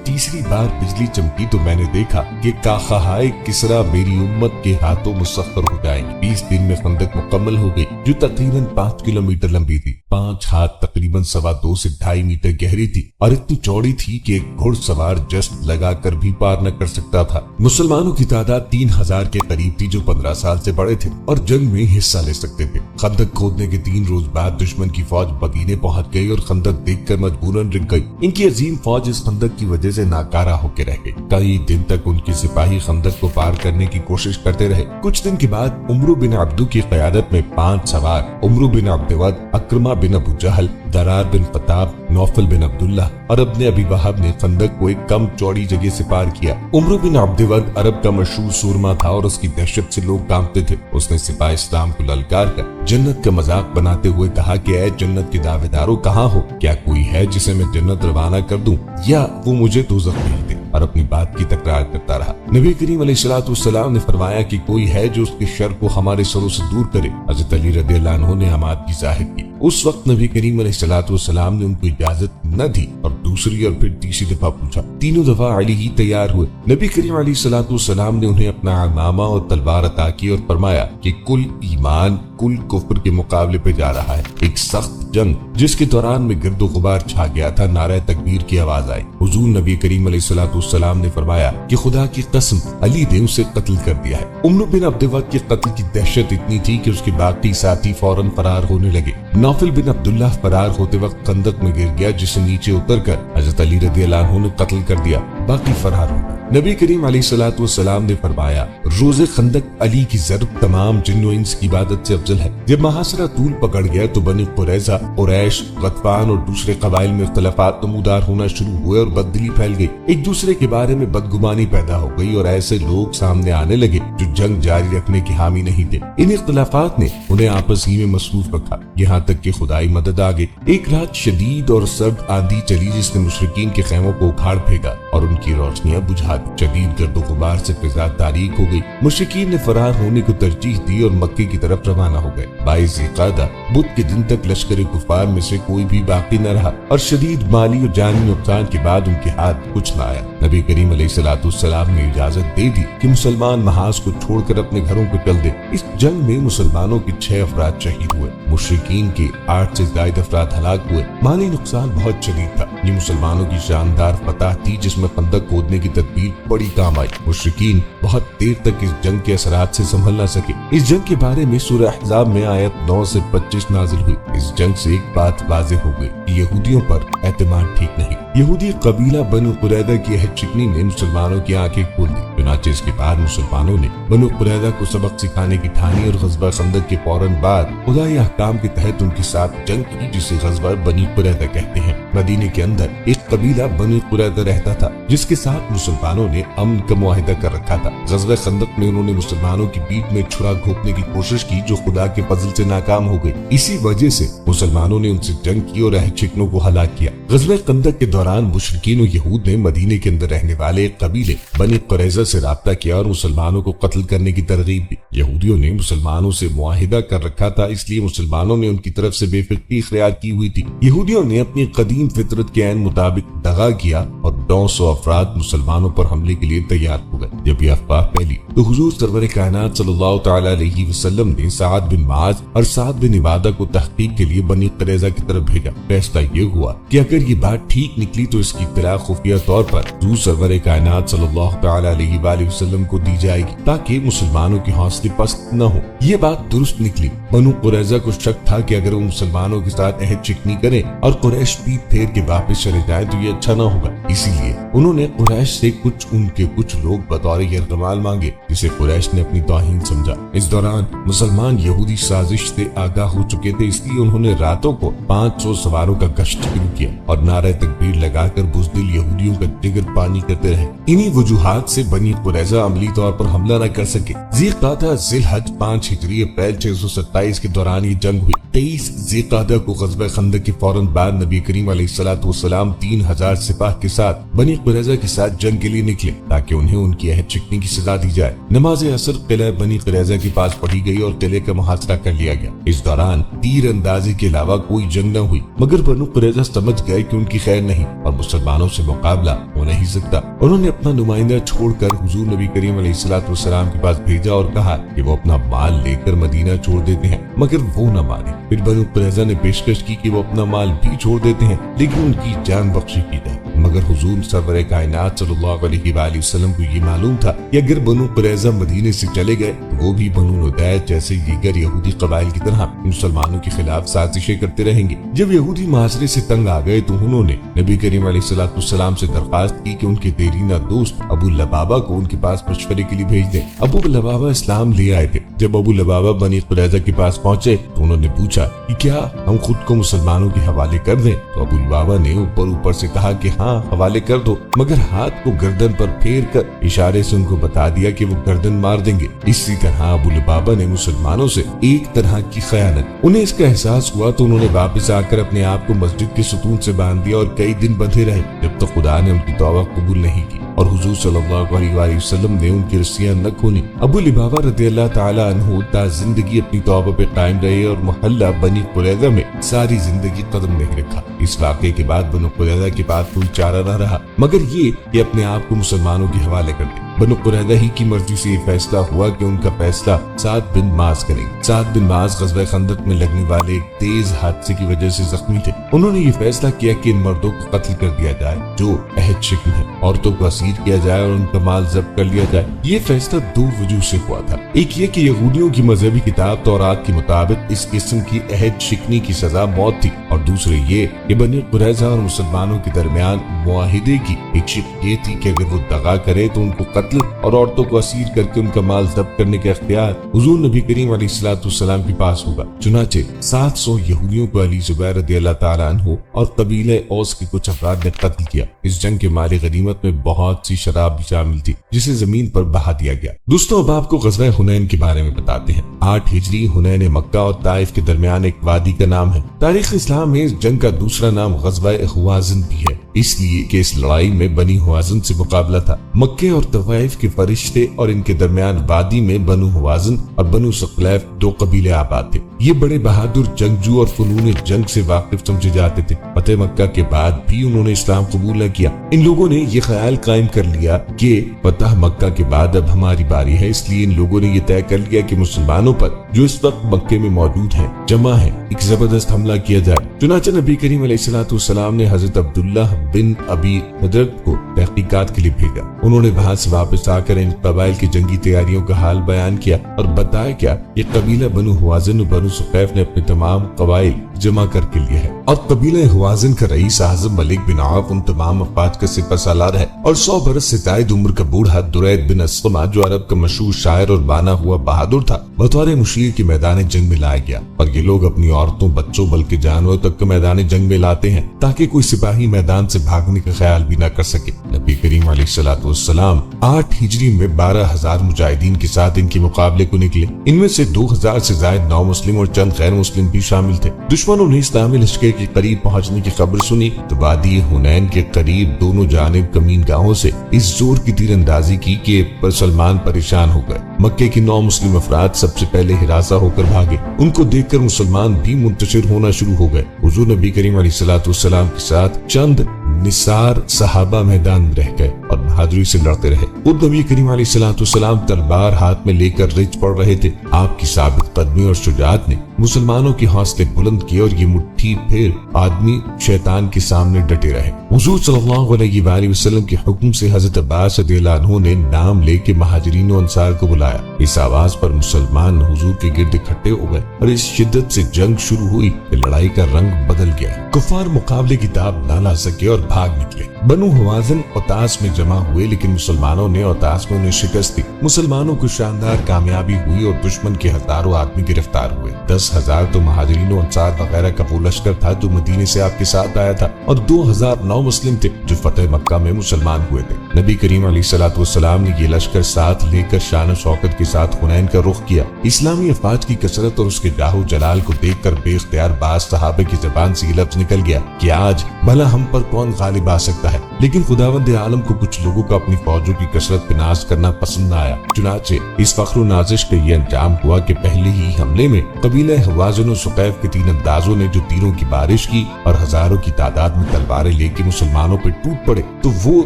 تیسری بار بجلی چمکی تو میں نے دیکھا کہ کاخہائے کسرا میری امت کے ہاتھوں مسخر ہو جائیں گے۔ 20 دن میں خندق مکمل ہو گئی جو تقریباً 5 کلومیٹر لمبی تھی، 5 ہاتھ تقریباً 2.25 سے 2.5 میٹر گہری تھی اور اتنی چوڑی تھی کہ ایک گھڑ سوار جست لگا کر بھی پار نہ کر سکتا تھا۔ مسلمانوں کی تعداد 3000 کے قریب تھی جو 15 سال سے بڑے تھے اور جنگ میں حصہ لے سکتے تھے۔ خندق کھودنے کے 3 روز بعد دشمن کی فوج مدینے پہنچ گئی اور خندق دیکھ کر مجبوراً رک گئی۔ ان کی عظیم فوج اس خندق کی وجہ سے ناکارہ ہو کے رہ گئی۔ کئی دن تک ان کے سپاہی خندق کو پار کرنے کی کوشش کرتے رہے۔ کچھ دن کے بعد عمرو بن عبدو کی قیادت میں 5 سوار عمرو بن عبد ود، اکرمہ بن ابو جہل، درار بن خطاب، نوفل بن عبداللہ اور ابن ابی وہب نے خندق کو ایک کم چوڑی جگہ سے پار کیا۔ عمرو بن عبد ود عرب کا مشہور سورما تھا اور اس کی دہشت سے لوگ کانپتے تھے۔ اس نے سپاہ اسلام کو للکار کر جنت کا مذاق بناتے ہوئے کہا کہ اے جنت کے دعوے داروں کہاں ہو؟ کیا کوئی ہے جسے میں جنت روانہ کر دوں یا وہ مجھے دوزخ بھیج دے؟ اور اپنی بات کی تکرار کرتا رہا۔ نبی کریم علیہ الصلوۃ والسلام نے فرمایا کہ کوئی ہے جو اس کے شر کو ہمارے سروں سے دور کرے؟ حضرت علی رضی اللہ عنہ نے حماد کی ظاہر کی۔ اس وقت نبی کریم علیہ الصلوۃ والسلام نے ان کو اجازت نہ دی اور دوسری اور پھر تیسری دفعہ پوچھا۔ تینوں دفعہ علی ہی تیار ہوئے۔ نبی کریم علیہ الصلوۃ والسلام نے انہیں اپنا عمامہ اور تلوار عطا کی اور فرمایا کہ کل ایمان کل کفر کے مقابلے پہ جا رہا ہے۔ ایک سخت جنگ جس کے دوران میں گرد و غبار چھا گیا تھا، نعرہ تکبیر کی آواز آئی۔ حضور نبی کریم علیہ الصلوۃ والسلام نے فرمایا کہ خدا کی قسم علی نے اسے قتل کر دیا ہے۔ عمرو بن عبد ود کے قتل کی دہشت اتنی تھی کہ اس کے باقی ساتھی فوراً فرار ہونے لگے۔ نوفل بن عبداللہ فرار ہوتے وقت خندق میں گر گیا جسے نیچے اتر کر حضرت علی رضی اللہ عنہ نے قتل کر دیا، باقی فرار ہو گئے۔ نبی کریم علیہ الصلوۃ والسلام نے فرمایا روز خندق علی کی ضرب تمام جن و انس کی عبادت سے افضل ہے۔ جب محاصرہ طول پکڑ گیا تو بنی قریظہ، قریش، غطفان اور دوسرے قبائل میں اختلافات نمودار ہونا شروع ہوئے اور بددلی پھیل گئی۔ ایک دوسرے کے بارے میں بدگمانی پیدا ہو گئی اور ایسے لوگ سامنے آنے لگے جو جنگ جاری رکھنے کے حامی نہیں تھے۔ ان اختلافات نے انہیں آپس ہی میں مصروف رکھا، یہاں تک کہ خدائی مدد آ گئی۔ ایک رات شدید اور سرد آندھی چلی جس نے مشرکین کے خیموں کو اکھاڑ پھینکا اور ان کی روشنیاں بجھا دی۔ شدید گرد و غبار سے فضا تاریک ہو گئی۔ مشرکین نے فرار ہونے کو ترجیح دی اور مکے کی طرف روانہ ہو گئے۔ 22 ذوالقعدہ بدھ کے دن تک لشکر کفار میں سے کوئی بھی باقی نہ رہا اور شدید مالی اور جانی نقصان کے بعد ان کے ہاتھ کچھ نہ آیا۔ نبی کریم علیہ الصلوۃ والسلام نے اجازت دے دی کہ مسلمان محاذ کو چھوڑ کر اپنے گھروں کو چل دے۔ اس جنگ میں مسلمانوں کے 6 افراد شہید ہوئے، مشرکین کے 8 سے زائد افراد ہلاک ہوئے۔ مالی نقصان بہت شدید تھا۔ یہ مسلمانوں کی شاندار فتح تھی جس میں خندق کھودنے کی تدبیر بڑی کام آئی۔ مشرکین بہت دیر تک اس جنگ کے اثرات سے سنبھل نہ سکے۔ اس جنگ کے بارے میں سورہ احزاب میں آیت 9 سے 25 نازل ہوئی۔ اس جنگ سے ایک بات واضح ہو گئی کہ یہودیوں پر اعتماد ٹھیک نہیں۔ یہودی قبیلہ بنو قریظہ کی عہد شکنی نے مسلمانوں کی آنکھیں کھول دی۔ چنانچہ اس کے بعد مسلمانوں نے بنو قریظہ کو سبق سکھانے کی ٹھانی اور غزوہ خندق کے فوراً بعد خدائی احکام کے تحت ان کے ساتھ جنگ کی جسے غزوہ بنی قریظہ کہتے ہیں۔ مدینے کے اندر ایک قبیلہ بنی قریظہ رہتا تھا جس کے ساتھ مسلمانوں نے امن کا معاہدہ کر رکھا تھا۔ غزوہ خندق میں انہوں نے مسلمانوں کی پیٹھ میں چھرا گھونپنے کی کوشش کی جو خدا کے فضل سے ناکام ہو گئی۔ اسی وجہ سے مسلمانوں نے ان سے جنگ کی اور عہد شکنوں کو ہلاک کیا۔ غزوہ خندق کے دوران مشرکین و یہود نے مدینے کے اندر رہنے والے ایک قبیلے بنی قریظہ سے رابطہ کیا اور مسلمانوں کو قتل کرنے کی ترغیب دی۔ یہودیوں نے مسلمانوں سے معاہدہ کر رکھا تھا، اس لیے مسلمانوں نے ان کی طرف سے بے فکری اختیار کی ہوئی تھی۔ یہودیوں نے اپنی قدیم فطرت کے عین مطابق دغا کیا اور 900 افراد مسلمانوں پر حملے کے لیے تیار ہو گئے۔ جب یہ افواہ پھیلی تو حضور سرور کائنات صلی اللہ تعالی علیہ وسلم نے سعد بن معاذ اور سعد بن عبادہ کو تحقیق کے لیے بنی قریظہ کی طرف بھیجا۔ فیصلہ یہ ہوا کہ اگر یہ بات ٹھیک نکلی تو اس کی اطلاع خفیہ طور پر حضور سرور کائنات صلی اللہ تعالی علیہ وآلہ وسلم کو دی جائے گی تاکہ مسلمانوں کے حوصلے پست نہ ہو۔ یہ بات درست نکلی۔ بنو قریظہ کو شک تھا کہ اگر وہ مسلمانوں کے ساتھ عہد شکنی کریں اور قریش پیٹ پھیر کے واپس چلے جائیں تو یہ اچھا نہ ہوگا، اسی لیے انہوں نے قریش سے ان کے کچھ لوگ بطور یرغمال مانگے، جسے قریش نے اپنی توہین سمجھا۔ اس دوران مسلمان یہودی سازش سے آگاہ ہو چکے تھے، اس لیے انہوں نے راتوں کو 500 سواروں کا گشت شروع کیا اور نعرہ تکبیر لگا کر بزدل یہودیوں کا جگر پانی کرتے رہے۔ انہی وجوہات سے بنی قریظہ عملی طور پر حملہ نہ کر سکے۔ ذی قعدہ ذی الحج 5 ہجری اپریل 627 کے دوران یہ جنگ ہوئی۔ 23 ذی قعدہ کو غزوہ خندق کے فوراً بعد نبی کریم علیہ السلام 3000 سپاہ کے ساتھ بنی قریظہ کے ساتھ جنگ کے لیے نکلے تاکہ انہیں ان کی عہد شکنی کی سزا دی جائے۔ نماز عصر قلعہ بنی قریظہ کے پاس پڑھی گئی اور قلعے کا محاصرہ کر لیا گیا۔ اس دوران تیر اندازی کے علاوہ کوئی جنگ نہ ہوئی، مگر بنو قریظہ سمجھ گئے کہ ان کی خیر نہیں اور مسلمانوں سے مقابلہ ہو نہیں سکتا۔ انہوں نے اپنا نمائندہ چھوڑ کر حضور نبی کریم علیہ السلام کے پاس بھیجا اور کہا کہ وہ اپنا مال لے کر مدینہ چھوڑ دیتے ہیں، مگر وہ نہ مانے۔ پھر بنو قریظہ نے پیشکش کی کہ وہ اپنا مال بھی چھوڑ دیتے ہیں لیکن ان کی جان بخشی کی جائے، مگر حضور سرور کائنات صلی اللہ علیہ وآلہ وسلم کو یہ معلوم تھا کہ اگر بنو قریظہ مدینے سے چلے گئے تو وہ بھی بنو نضیر جیسے دیگر یہودی قبائل کی طرح مسلمانوں کے خلاف سازشیں کرتے رہیں گے۔ جب یہودی معاشرے سے تنگ آ گئے تو انہوں نے نبی کریم علیہ السلام سے درخواست کی کہ ان کے دیرینہ دوست ابو لبابہ کو ان کے پاس مشورے کے لیے بھیج دیں۔ ابو لبابہ اسلام لے آئے تھے۔ جب ابو لبابہ بنی قریظہ کے پاس پہنچے تو انہوں نے پوچھا کہ کیا ہم خود کو مسلمانوں کے حوالے کر دیں؟ تو ابو لبابہ نے اوپر سے کہا کہ ہاں حوالے کر دو، مگر ہاتھ کو گردن پر پھیر کر اشارے سے ان کو بتا دیا کہ وہ گردن مار دیں گے۔ اسی طرح ابو لبابہ نے مسلمانوں سے ایک طرح کی خیانت۔ انہیں اس کا احساس ہوا تو انہوں نے واپس آ کر اپنے آپ کو مسجد کے ستون سے باندھ دیا اور کئی دن بندھے رہے جب تک خدا نے ان کی توبہ قبول نہیں کی اور حضور صلی اللہ علیہ وآلہ وسلم نے ان کی رسیاں نہ کھولی۔ ابو لبابہ رضی اللہ تعالی عنہ تا زندگی اپنی توبہ پہ قائم رہے اور محلہ بنی قریظہ میں ساری زندگی قدم نہیں رکھا۔ اس واقعے کے بعد بنو قریظہ کے بعد کوئی چارہ نہ رہا مگر یہ کہ اپنے آپ کو مسلمانوں کے حوالے کر دیں۔ بنو قریظہ ہی کی مرضی سے یہ فیصلہ ہوا کہ ان کا فیصلہ سعد بن معاذ کریں۔ سعد بن معاذ غزوہ خندق میں لگنے والے ایک تیز حادثے کی وجہ سے زخمی تھے۔ انہوں نے یہ فیصلہ کیا کہ ان مردوں کو قتل کر دیا جائے جو عہد شکن ہے، عورتوں کو اسیر کیا جائے اور ان کا مال ضبط کر لیا جائے۔ یہ فیصلہ 2 وجوہ سے ہوا تھا۔ ایک یہ کہ یہودیوں کی مذہبی کتاب تورات کے مطابق اس قسم کی عہد شکنی کی سزا موت تھی، اور دوسرے یہ کہ بنی قریظہ اور مسلمانوں کے درمیان معاہدے کی ایک شق یہ تھی کہ اگر وہ دغا کرے تو ان کو قتل اور عورتوں کو اسیر کر کے ان کا مال ضبط کرنے کا اختیار حضور نبی کریم علیہ السلام کے پاس ہوگا۔ چنانچہ 700 یہودیوں کو علی زبیر رضی اللہ تعالی عنہ اور قبیلہ اوس کے کچھ افراد نے قتل کیا۔ اس جنگ کے مال غنیمت میں بہت سی شراب بھی شامل تھی جسے زمین پر بہا دیا گیا۔ دوستوں اب آپ کو غزوہ حنین کے بارے میں بتاتے ہیں۔ 8 ہجری حنین مکہ اور طائف کے درمیان ایک وادی کا نام ہے۔ تاریخ اسلام میں اس جنگ کا دوسرا نام غزوہ حوازن بھی ہے، اس لیے کہ اس لڑائی میں بنی حوازن سے مقابلہ تھا۔ مکے اور طائف کے فرشتے اور ان کے درمیان وادی میں بنو حوازن اور بنو ثقلیف 2 قبیلے آباد تھے۔ یہ بڑے بہادر جنگجو اور فنون جنگ سے واقف سمجھے جاتے تھے۔ فتح مکہ کے بعد بھی انہوں نے اسلام قبول نہ کیا۔ ان لوگوں نے یہ خیال قائم کر لیا کہ فتح مکہ کے بعد اب ہماری باری ہے، اس لیے ان لوگوں نے یہ طے کر لیا کہ مسلمانوں پر جو اس وقت مکے میں موجود ہیں، جمع ہیں، ایک زبردست حملہ کیا جائے۔ چنانچہ نبی کریم علیہ السلام نے حضرت عبداللہ بن ابی حضرت کو تحقیقات کے لیے بھیجا۔ انہوں نے وہاں سے واپس آ کر ان قبائل کی جنگی تیاریوں کا حال بیان کیا اور بتایا کیا کہ قبیلہ بنو حوازن اور بنو ثقیف نے اپنے تمام قبائل جمع کر کے لیے ہے، اور قبیلہ حوازن کا رئیس اعظم ملک بن عوف ان تمام افواج کا سپہ سالار ہے، اور 100 برس سے زائد عمر کا بوڑھا درید بن اسلمہ جو عرب کا مشہور شاعر اور بانا ہوا بہادر تھا، بطور مشیر کے میدان جنگ میں لایا گیا۔ اور یہ لوگ اپنی عورتوں، بچوں بلکہ جانوروں تک کو میدان جنگ میں لاتے ہیں تاکہ کوئی سپاہی میدان سے بھاگنے کا خیال بھی نہ کر سکے۔ نبی کریم علیہ السلام 8 ہجری میں 12,000 مجاہدین کے ساتھ ان کے مقابلے کو نکلے۔ ان میں سے 2,000 سے زائد نو مسلم اور چند غیر مسلم بھی شامل تھے۔ دشمنوں نے اسلامی لشکر کے قریب پہنچنے کی خبر سنی تو وادی حنین کے قریب دونوں جانب کمین گاہوں سے اس زور کی تیر اندازی کی کہ مسلمان پریشان ہو گئے۔ مکے کے 9 مسلم افراد سب سے پہلے ہراساں ہو کر بھاگے۔ ان کو دیکھ کر مسلمان بھی منتشر ہونا شروع ہو گئے۔ حضور نبی کریم علیہ السلام کے ساتھ چند نثار صحابہ میدان میں رہ گئے اور بہادری سے لڑتے رہے۔ خود نبی کریم علیہ السلام تلوار ہاتھ میں لے کر رچ پڑ رہے تھے۔ آپ کی ثابت قدمی اور شجاعت نے مسلمانوں کے حوصلے بلند کیے اور یہ مٹھی پھر آدمی شیطان کے سامنے ڈٹے رہے۔ حضور صلی اللہ علیہ وآلہ وسلم کے حکم سے حضرت عباس رضی اللہ عنہ نے نام لے کے مہاجرین و انصار کو بلایا۔ اس آواز پر مسلمان حضور کے گرد اکٹھے ہو گئے اور اس شدت سے جنگ شروع ہوئی کہ لڑائی کا رنگ بدل گیا۔ کفار مقابلے کی تاب نہ لا سکے اور بھاگ نکلے۔ بنو حوازن اوتاس میں جمع ہوئے، لیکن مسلمانوں نے اوتاس میں انہیں شکست دی۔ مسلمانوں کو شاندار کامیابی ہوئی اور دشمن کے ہزاروں آدمی گرفتار ہوئے۔ 10,000 تو مہاجرین و انصار وغیرہ کا وہ لشکر تھا جو مدینے سے آپ کے ساتھ آیا تھا، اور 2,009 مسلم تھے جو فتح مکہ میں مسلمان ہوئے تھے۔ نبی کریم علیہ الصلوۃ والسلام نے یہ لشکر ساتھ لے کر شان و شوکت کے ساتھ حنین کا رخ کیا۔ اسلامی افواج کی کثرت اور اس کے جاہ و جلال کو دیکھ کر بے اختیار بعض صحابہ کی زبان سے یہ لفظ نکل گیا کہ آج بھلا ہم پر کون غالب آ سکتا ہے، لیکن خداوند عالم کو کچھ لوگوں کا اپنی فوجوں کی کثرت پہ ناز کرنا پسند نہ آیا۔ چنانچہ اس فخر و نازش کا یہ انجام ہوا کہ پہلے ہی حملے میں قبیلہ حوازن و ثقیف کے 3 اندازوں نے جو تیروں کی بارش کی اور ہزاروں کی تعداد میں تلواریں لے کے مسلمانوں پہ ٹوٹ پڑے، تو وہ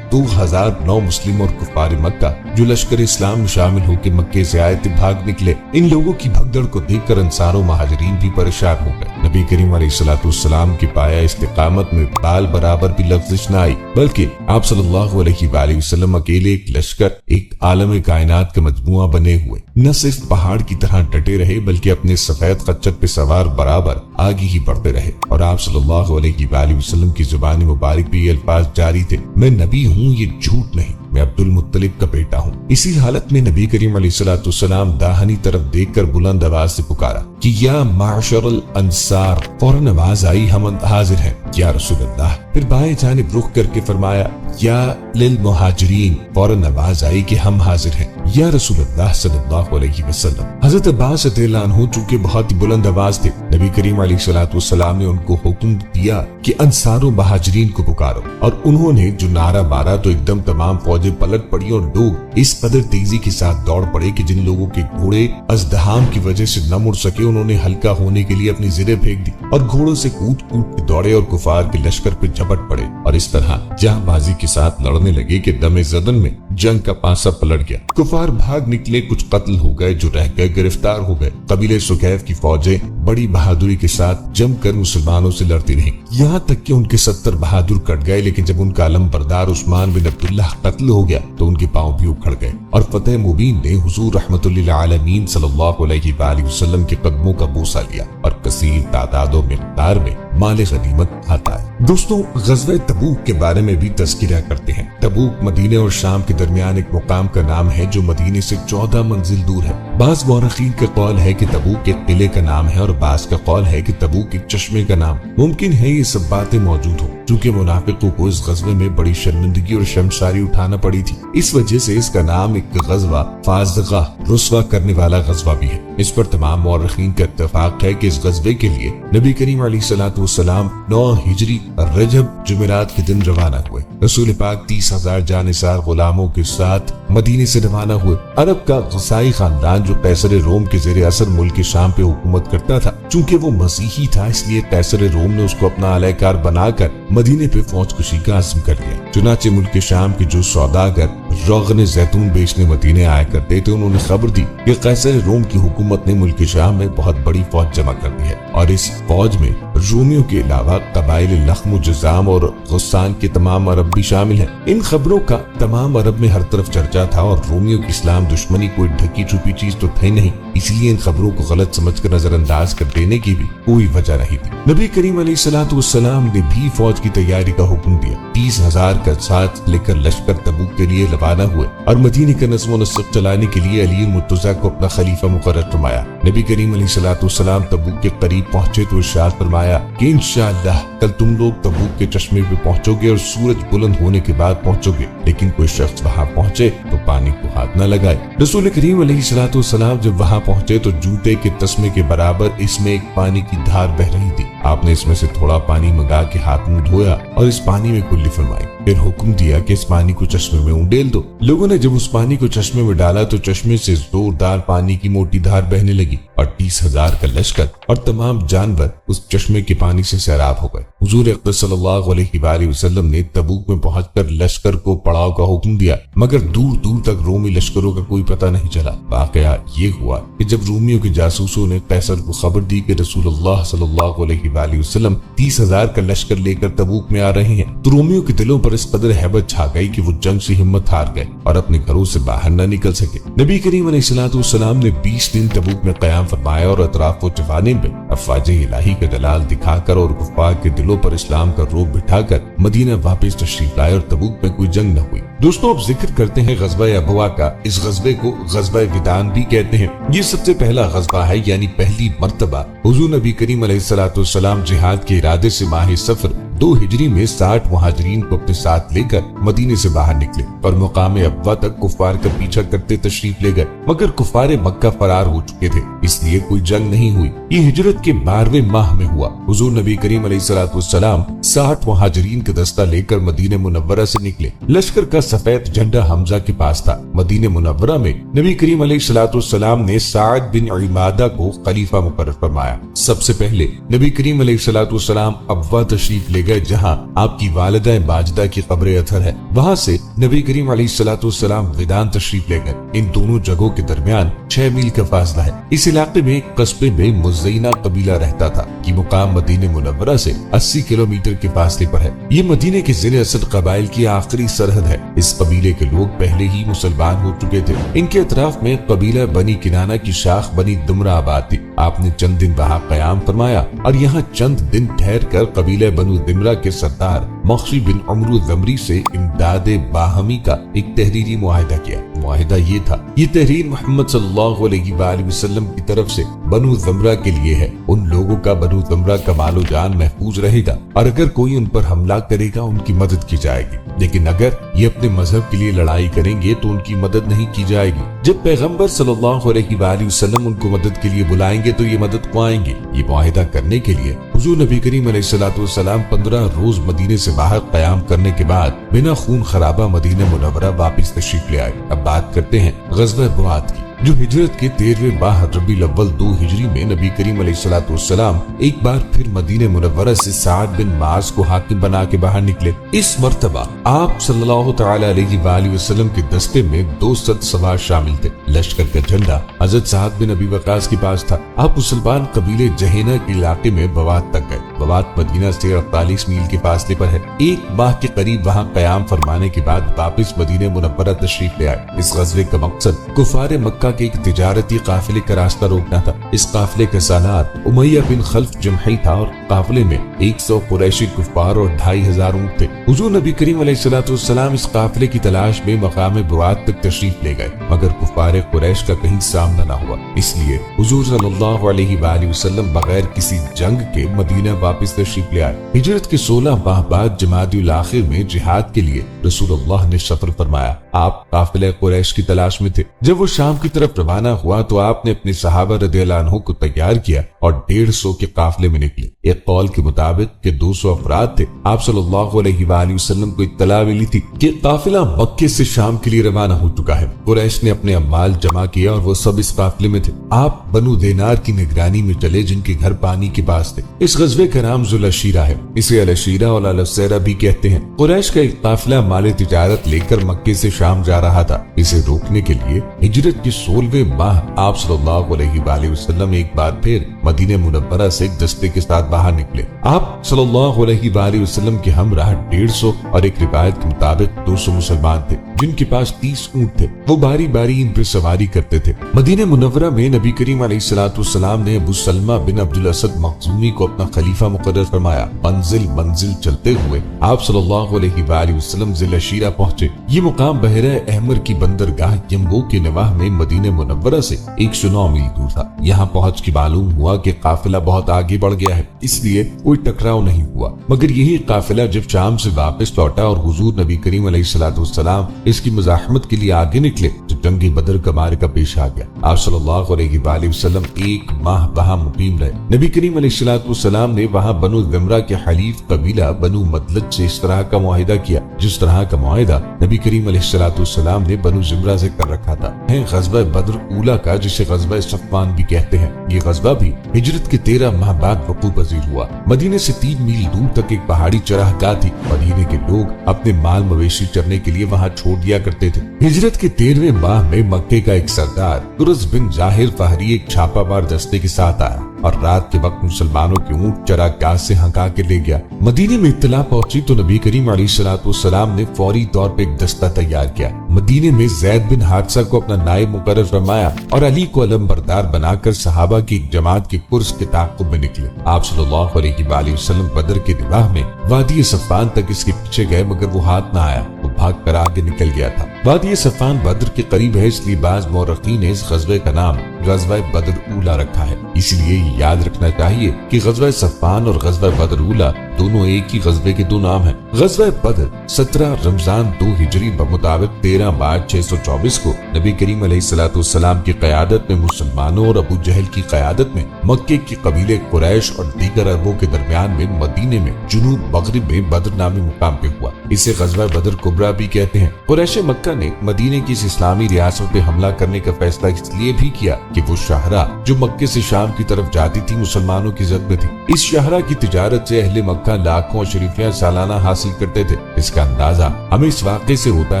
2,009 مسلم اور کفار مکہ جو لشکر اسلام میں شامل ہو کے مکے سے آئے تھے بھاگ نکلے۔ ان لوگوں کی بھگدڑ کو دیکھ کر انصار و مہاجرین بھی پریشان ہو گئے۔ نبی کریم علیہ الصلوۃ والسلام کی پایا استقامت میں بال برابر بھی لغزش نہ آئی، بلکہ آپ صلی اللہ علیہ وآلہ وسلم اکیلے ایک لشکر، ایک عالم کائنات کا مجموعہ بنے ہوئے نہ صرف پہاڑ کی طرح ڈٹے رہے بلکہ اپنے سفید خچر پہ سوار برابر آگے ہی بڑھتے رہے، اور آپ صلی اللہ علیہ وآلہ وسلم کی زبان مبارک بھی یہ الفاظ جاری تھے: میں نبی ہوں، یہ جھوٹ نہیں، میں عبد المطلب کا بیٹا ہوں۔ اسی حالت میں نبی کریم علیہ الصلوۃ والسلام داہنی طرف دیکھ کر بلند آواز سے پکارا کہ یا معشر الانصار، فوراً آواز آئی ہم حاضر ہیں یا رسول اللہ۔ پھر بائیں جانب رخ کر کے فرمایا یا للمہاجرین، فوراً آواز آئی کہ ہم حاضر ہیں یا رسول اللہ صلی اللہ علیہ وسلم۔ حضرت عباس رضی اللہ عنہ چونکہ بہت ہی بلند آواز تھے، نبی کریم علیہ الصلوۃ والسلام نے ان کو حکم دیا کہ انصار و مہاجرین کو پکارو، اور انہوں نے جو نعرہ مارا تو ایک دم تمام فوجیں پلٹ پڑی اور لوگ اس قدر تیزی کے ساتھ دوڑ پڑے کہ جن لوگوں کے گھوڑے ازدحام کی وجہ سے نہ مڑ سکے انہوں نے ہلکا ہونے کے لیے اپنی زریں پھینک دی اور گھوڑوں سے کود کود کے دوڑے اور کفار کے لشکر پہ جھپٹ پڑے، اور اس طرح جہاں بازی کے ساتھ لڑنے لگے کہ دم زدن میں جنگ کا پانسا پلٹ گیا۔ کفار بھاگ نکلے، کچھ قتل ہو گئے، جو رہ گئے گرفتار ہو گئے۔ قبیلہ ثقیف کی فوجیں بڑی بہادری کے ساتھ جم کر مسلمانوں سے لڑتی رہیں، یہاں تک کہ ان کے 70 بہادر کٹ گئے، لیکن جب ان کا علم بردار عثمان بن عبداللہ قتل ہو گیا تو ان کے پاؤں بھی اکھڑ گئے، اور فتح مبین نے حضور رحمت للعالمین صلی اللہ علیہ وآلہ وسلم کے قدموں کا بوسہ لیا، اور کثیر تعداد و مقدار میں مال غنیمت آتا ہے۔ دوستوں، غزوہ تبوک کے بارے میں بھی تذکرہ کرتے ہیں۔ تبوک مدینے اور شام کے درمیان ایک مقام کا نام ہے جو مدینے سے 14 منزل دور ہے۔ بعض مورخین کا قول ہے کہ تبوک ایک قلعے کا نام ہے، اور بعض کا قول ہے کہ تبوک ایک چشمے کا نام۔ ممکن ہے یہ سب باتیں موجود ہوں، چونکہ منافقوں کو اس غزوے میں بڑی شرمندگی اور شرمساری اٹھانا پڑی تھی، اس وجہ سے اس کا نام ایک غزوہ فازغہ، رسوا کرنے والا غزوہ بھی ہے۔ اس پر تمام مورخین کا اتفاق ہے کہ اس غزوے کے لیے نبی کریم علیہ الصلوۃ والسلام 9 ہجری رجب جمعرات کے دن روانہ ہوئے۔ رسول پاک 30,000 جانثار غلاموں کے ساتھ مدینے سے روانہ ہوئے۔ عرب کا غسائی خاندان جو قیصر روم کے زیر اثر ملک شام پہ حکومت کرتا تھا، چونکہ وہ مسیحی تھا اس لیے قیصر روم نے اس کو اپنا اہلِ کار بنا کر مدینے پہ فوج کشی کا عزم کر لیا۔ چنانچہ ملک شام کے جو سوداگر روغن زیتون بیچنے مدینے آیا کرتے تھے، انہوں نے خبر دی کہ قیصر روم کی حکومت نے ملک شام میں بہت بڑی فوج جمع کر دی ہے، اور اس فوج میں رومیوں کے علاوہ قبائل لخم و جذام اور غسان کے تمام عرب بھی شامل ہیں۔ ان خبروں کا تمام عرب میں ہر طرف چرچا تھا، اور رومیوں کی اسلام دشمنی کوئی ڈھکی چھپی چیز تو تھی نہیں، اس لیے ان خبروں کو غلط سمجھ کر نظر انداز کر دینے کی بھی کوئی وجہ نہیں تھی۔ نبی کریم علیہ الصلوۃ والسلام نے بھی فوج کی تیاری کا حکم دیا۔ 30,000 کا ساتھ لے کر لشکر تبوک کے لیے روانہ ہوئے، اور مدینے کا نظم و نسق چلانے کے لیے علی المرتضیٰ کو اپنا خلیفہ مقرر فرمایا۔ نبی کریم علیہ الصلوۃ والسلام تبوک کے قریب پہنچے تو ارشاد فرمایا کہ انشاءاللہ کل تم لوگ تبوک کے چشمے پہ پہنچو گے اور سورج بلند ہونے کے بعد پہنچو گے، لیکن کوئی شخص وہاں پہنچے تو پانی کو ہاتھ نہ لگائے۔ رسول کریم علیہ الصلوۃ والسلام جب وہاں پہنچے تو جوتے کے تسمے کے برابر اس میں ایک پانی کی دھار بہ رہی تھی۔ آپ نے اس میں سے تھوڑا پانی منگا کے ہاتھ منہ دھویا اور اس پانی میں کلی فرمائی، پھر حکم دیا کہ اس پانی کو چشمے میں انڈیل دو۔ لوگوں نے جب اس پانی کو چشمے میں ڈالا تو چشمے سے زوردار پانی کی موٹی دھار بہنے لگی، اور 30,000 کا لشکر اور تمام جانور اس چشمے کے پانی سے سیراب ہو گئے۔ حضور اقدس صلی اللہ علیہ وآلہ وسلم نے تبوک میں پہنچ کر لشکر کو پڑاؤ کا حکم دیا، مگر دور دور تک رومی لشکروں کا کوئی پتہ نہیں چلا۔ واقعہ یہ ہوا کہ جب رومیوں کے جاسوسوں نے قیصر کو خبر دی کہ رسول اللہ صلی اللہ علیہ وآلہ وسلم 30,000 کا لشکر لے کر تبوک میں آ رہے ہیں، تو رومیوں کے دلوں پر इस कदर हैबत छा गई कि वो जंग से हिम्मत हार गए और अपने घरों से बाहर न निकल सके। नबी करीम अलैहिस्सलाम ने 20 दिन तबूक में क़याम फरमाया और अतराफ व जवानी में अफ़वाज इलाही का जलाल दिखाकर और कुफ़ार के दिलों पर इस्लाम का रोब बिठाकर मदीना वापस तशरीफ लाए और तबूक में कोई जंग न हुई। दोस्तों, अब जिक्र करते हैं ग़ज़वा अबवा का। इस ग़ज़वे को ग़ज़वा विदान भी कहते हैं। ये सबसे पहला ग़ज़वा है, यानी पहली मर्तबा हुज़ूर नबी करीम अलैहिस्सलाम जिहाद के इरादे से माह सफर 2 हिजरी में 60 मुहाजिरीन को अपने साथ लेकर मदीने से बाहर निकले और मुकाम अबवा तक कुफार का पीछा करते तशरीफ ले गए, मगर कुफार मक्का फरार हो चुके थे, इसलिए कोई जंग नहीं हुई। ये हिजरत के 12वें माह में हुआ। हुजूर नबी करीम अलैहिस्सलाम 60 मुहाजिरीन का दस्ता लेकर मदीने मुनव्वरा से निकले। लश्कर का सफेद झंडा हमजा के पास था। मदीने मुनव्वरा में नबी करीम अलैहिस्सलाम ने साद बिन इमादा को खलीफा मुकर्रर फरमाया। सबसे पहले नबी करीम अलैहिस्सलाम अबवा तशरीफ ले गए, जहां आपकी वालिदा माजिदा की कब्र अथर है। वहां से नबी करीम अलैहिस्सलाम विदान तशरीफ ले गए। इन दोनों जगहों के दरमियान 6 मील का फासला है। इस इलाके में एक कस्बे में मुज़ैना कबीला रहता था कि मुकाम मदीने मुनव्वरा से 80 किलोमीटर के फासले पर है। ये मदीने के ज़िले असद कबाइल की आखिरी सरहद है। इस कबीले के लोग पहले ही मुसलमान हो चुके थे। इनके अतराफ में कबीला बनी किनाना की शाख बनी दुमरा आबाद थी। आपने चंद दिन वहाँ क़याम फरमाया और यहाँ चंद दिन ठहर कर कबीले बनु दिमरा के सरदार मख्शी बिन अमरू ज़मरी से इमदादे बाहमी का एक तहरीरी मुआहिदा किया। मुआहिदा ये था, ये तहरीर मोहम्मद सल्लल्लाहु अलैहि वसल्लम की तरफ से बनु ज़मरा के लिए है। उन लोगों का बनु ज़मरा का मालो जान महफूज रहेगा और अगर कोई उन पर हमला करेगा उनकी मदद की जाएगी, लेकिन अगर ये अपने मजहब के लिए लड़ाई करेंगे तो उनकी मदद नहीं की जाएगी। जब पैगंबर सल्लल्लाहु अलैहि वसल्लम उनको मदद के लिए बुलाएंगे तो ये मदद को आएंगे। ये मुआहिदा करने के लिए हुजूर नबी करीम अलैहिस्सलाम 15 रोज मदीने से बाहर क़याम करने के बाद बिना खून खराबा मदीना मुनव्वरा वापस तशरीफ ले आए। अब बात करते हैं ग़ज़वा बुआत की, जो हिजरत के 13वें माह रबीउल अव्वल 2 हिजरी में नबी करीम अलैहिस्सलाम एक बार फिर मदीने मुनव्वरा से साद बिन माज को हाकिम बना के बाहर निकले। इस मर्तबा आप सल्लल्लाहु तआला अलैहि वसल्लम के दस्ते में 200 सवार शामिल थे। लश्कर का झंडा हज़रत साद बिन अबी वक़ास के पास था। आप मुसलमान कबीले जहेना के इलाके में बवात तक गए। बवात मदीना से 48 मील के फासले पर है। एक माह के करीब वहाँ क़याम फरमाने के बाद वापस मदीने मुनव्वरा तशरीफ ले आए। इस ग़ज़वे का मकसद कुफार मक्का के एक तिजारती काफिले का रास्ता रोकना था। इस काफिले का सालार उमैया बिन खल्फ जमही था और काफिले में 100 कुरैशी कुफार और 2500 ऊंट थे। हुजूर नबी करीम अलैहिस्सलाम इस काफिले की तलाश में मकाम बुआत तक तशरीफ ले गए, मगर कुफार कुरैश का कहीं सामना न हुआ। इसलिए हुजूर सल्लल्लाहु अलैहि वसल्लम बगैर किसी जंग के मदीना वापस तशरीफ ले आए। हिजरत के 16 माह बाद जमादियुल आखिर में जिहाद के लिए रसूलुल्लाह ने सफर फरमाया। आप काफिले कुरैश की तलाश में थे। जब वो शाम की तरफ रवाना हुआ तो आपने अपने सहाबा रदियल्लाहु अन्हु को तैयार किया और 150 के काफिले में निकले। एक कौल के मुताबिक कि 200 अफराद थे। आप सल्लल्लाहु अलैहि वसल्लम को इत्तला मिली थी कि काफिला मक्के से शाम के लिए रवाना हो चुका है। कुरैश ने अपने अम्माल जमा किया और वो सब इस काफिले में थे। आप बनु देनार की निगरानी में चले, जिनके घर पानी के पास थे। इस ग़ज़वे का नाम ज़ुल अशीरा है। इसे अल अशीरा और अल असैरा भी कहते हैं। कुरैश का एक काफिला माल तिजारत लेकर मक्के से शाम जा रहा था। इसे रोकने के लिए हिजरत के 16वें माह आप सल्लल्लाहु अलैहि वसल्लम एक बार फिर मदीने मुनव्वरा से एक दस्ते के साथ बाहर निकले। आप सल्लल्लाहु अलैहि वसल्लम के हमराह 150 और एक रिवायत के मुताबिक 200 मुसलमान थे, जिनके पास 30 ऊंट थे। वो बारी बारी इन पर सवारी करते थे। मदीने मुनव्वरा में नबी करीम अलैहिस्सलाम ने अबू सलमा बिन अब्दुल असद मखज़ूमी को अपना खलीफा मुकर्रर फरमाया। मंजिल मंजिल चलते हुए आप सल्लल्लाहु अलैहि वसल्लम ज़िल अशीरा पहुंचे। ये मुकाम बहरा अहमर की बंदरगाह यम्बू के नवाह में मदीने मुनव्वरा से 109 मील दूर था। यहाँ पहुंच के मालूम हुआ कि काफिला बहुत आगे बढ़ गया है, इसलिए कोई टकराव नहीं हुआ। मगर यही काफिला जब शाम से वापस लौटा और हुजूर नबी करीम अलैहिस्सलाम इसकी मुज़ाहमत के लिए आगे निकले तो जंग बदर का मार्का पेश आ गया। आप सल्लल्लाहु अलैहि वसल्लम एक माह वहाँ मुकीम रहे। नबी करीम अलैहिस्सलाम ने वहाँ बनु ज़मरा के हलीफ कबीला बनु मदलज से इस तरह का मुआहिदा किया, जिस तरह का मुआहिदा नबी करीम अलैहिस्सलाम ने बनु ज़मरा से कर रखा था। है ग़ज़वा बद्र ऊला का, जिसे ग़ज़वा सफ़वान भी कहते हैं। ये ग़ज़वा भी हिजरत के 13 माह बाद वक़ू पज़ीर हुआ। मदीने से 3 मील दूर तक एक पहाड़ी चरागाह थी। मदीने के लोग अपने माल मवेशी चरने के लिए वहाँ छोड़ दिया करते थे। हिजरत के 13वें माह राह में मक्के का एक सरदार तुरस बिन जाहिर फहरी एक छापामार दस्ते के साथ आया और रात के वक्त मुसलमानों के ऊंट चरागाह से हंका के ले गया। मदीने में इत्तला पहुंची तो नबी करीम अलैहिस्सलाम ने फौरी तौर पे एक दस्ता तैयार किया। मदीने में ज़ैद बिन हारिसा को अपना नायब मुकर्रर फरमाया और अली को अलमबरदार बनाकर सहाबा की एक जमात के कुर्स के ताक़ुब में निकले। आप सल्लल्लाहु अलैहि वसल्लम बदर के निवाह में वादी सफ़ान तक इसके पीछे गए, मगर वो हाथ न आया, वो भाग कर आगे निकल गया था। वादी सफ़ान बदर के करीब है, इसलिए बाज़ मौरख़ीन ने इस ग़ज़वे का नाम ग़ज़वा बदर ऊला रखा है। इसलिए याद रखना चाहिए कि ग़ज़वा सफ़ान और ग़ज़वा बदर ऊला दोनों एक ही ग़ज़वे के दो नाम हैं। ग़ज़वा बदर 17 रमज़ान 2 हिजरी मुताबिक 13 मार्च 624 को नबी करीम अलैहिस्सलाम की क़यादत में मुसलमानों और अबू जहल की क़यादत में मक्के के कबीले कुरैश और दीगर अरबों के दरमियान में मदीने में जुनूब मग़रिब में बदर नामी मुकाम पे हुआ। इसे ग़ज़वा बदर कुबरा भी कहते हैं। कुरैश मक्का ने मदीने की इस इस्लामी रियासत पे हमला करने का फैसला इसलिए भी किया कि वो शाहरा जो मक्के से शाम की तरफ जाती थी मुसलमानों की जद में थी। इस शाहरा की तिजारत से अहले मक्का लाखों शरीफियां सालाना हासिल करते थे। इसका अंदाजा हमें इस वाक़े से होता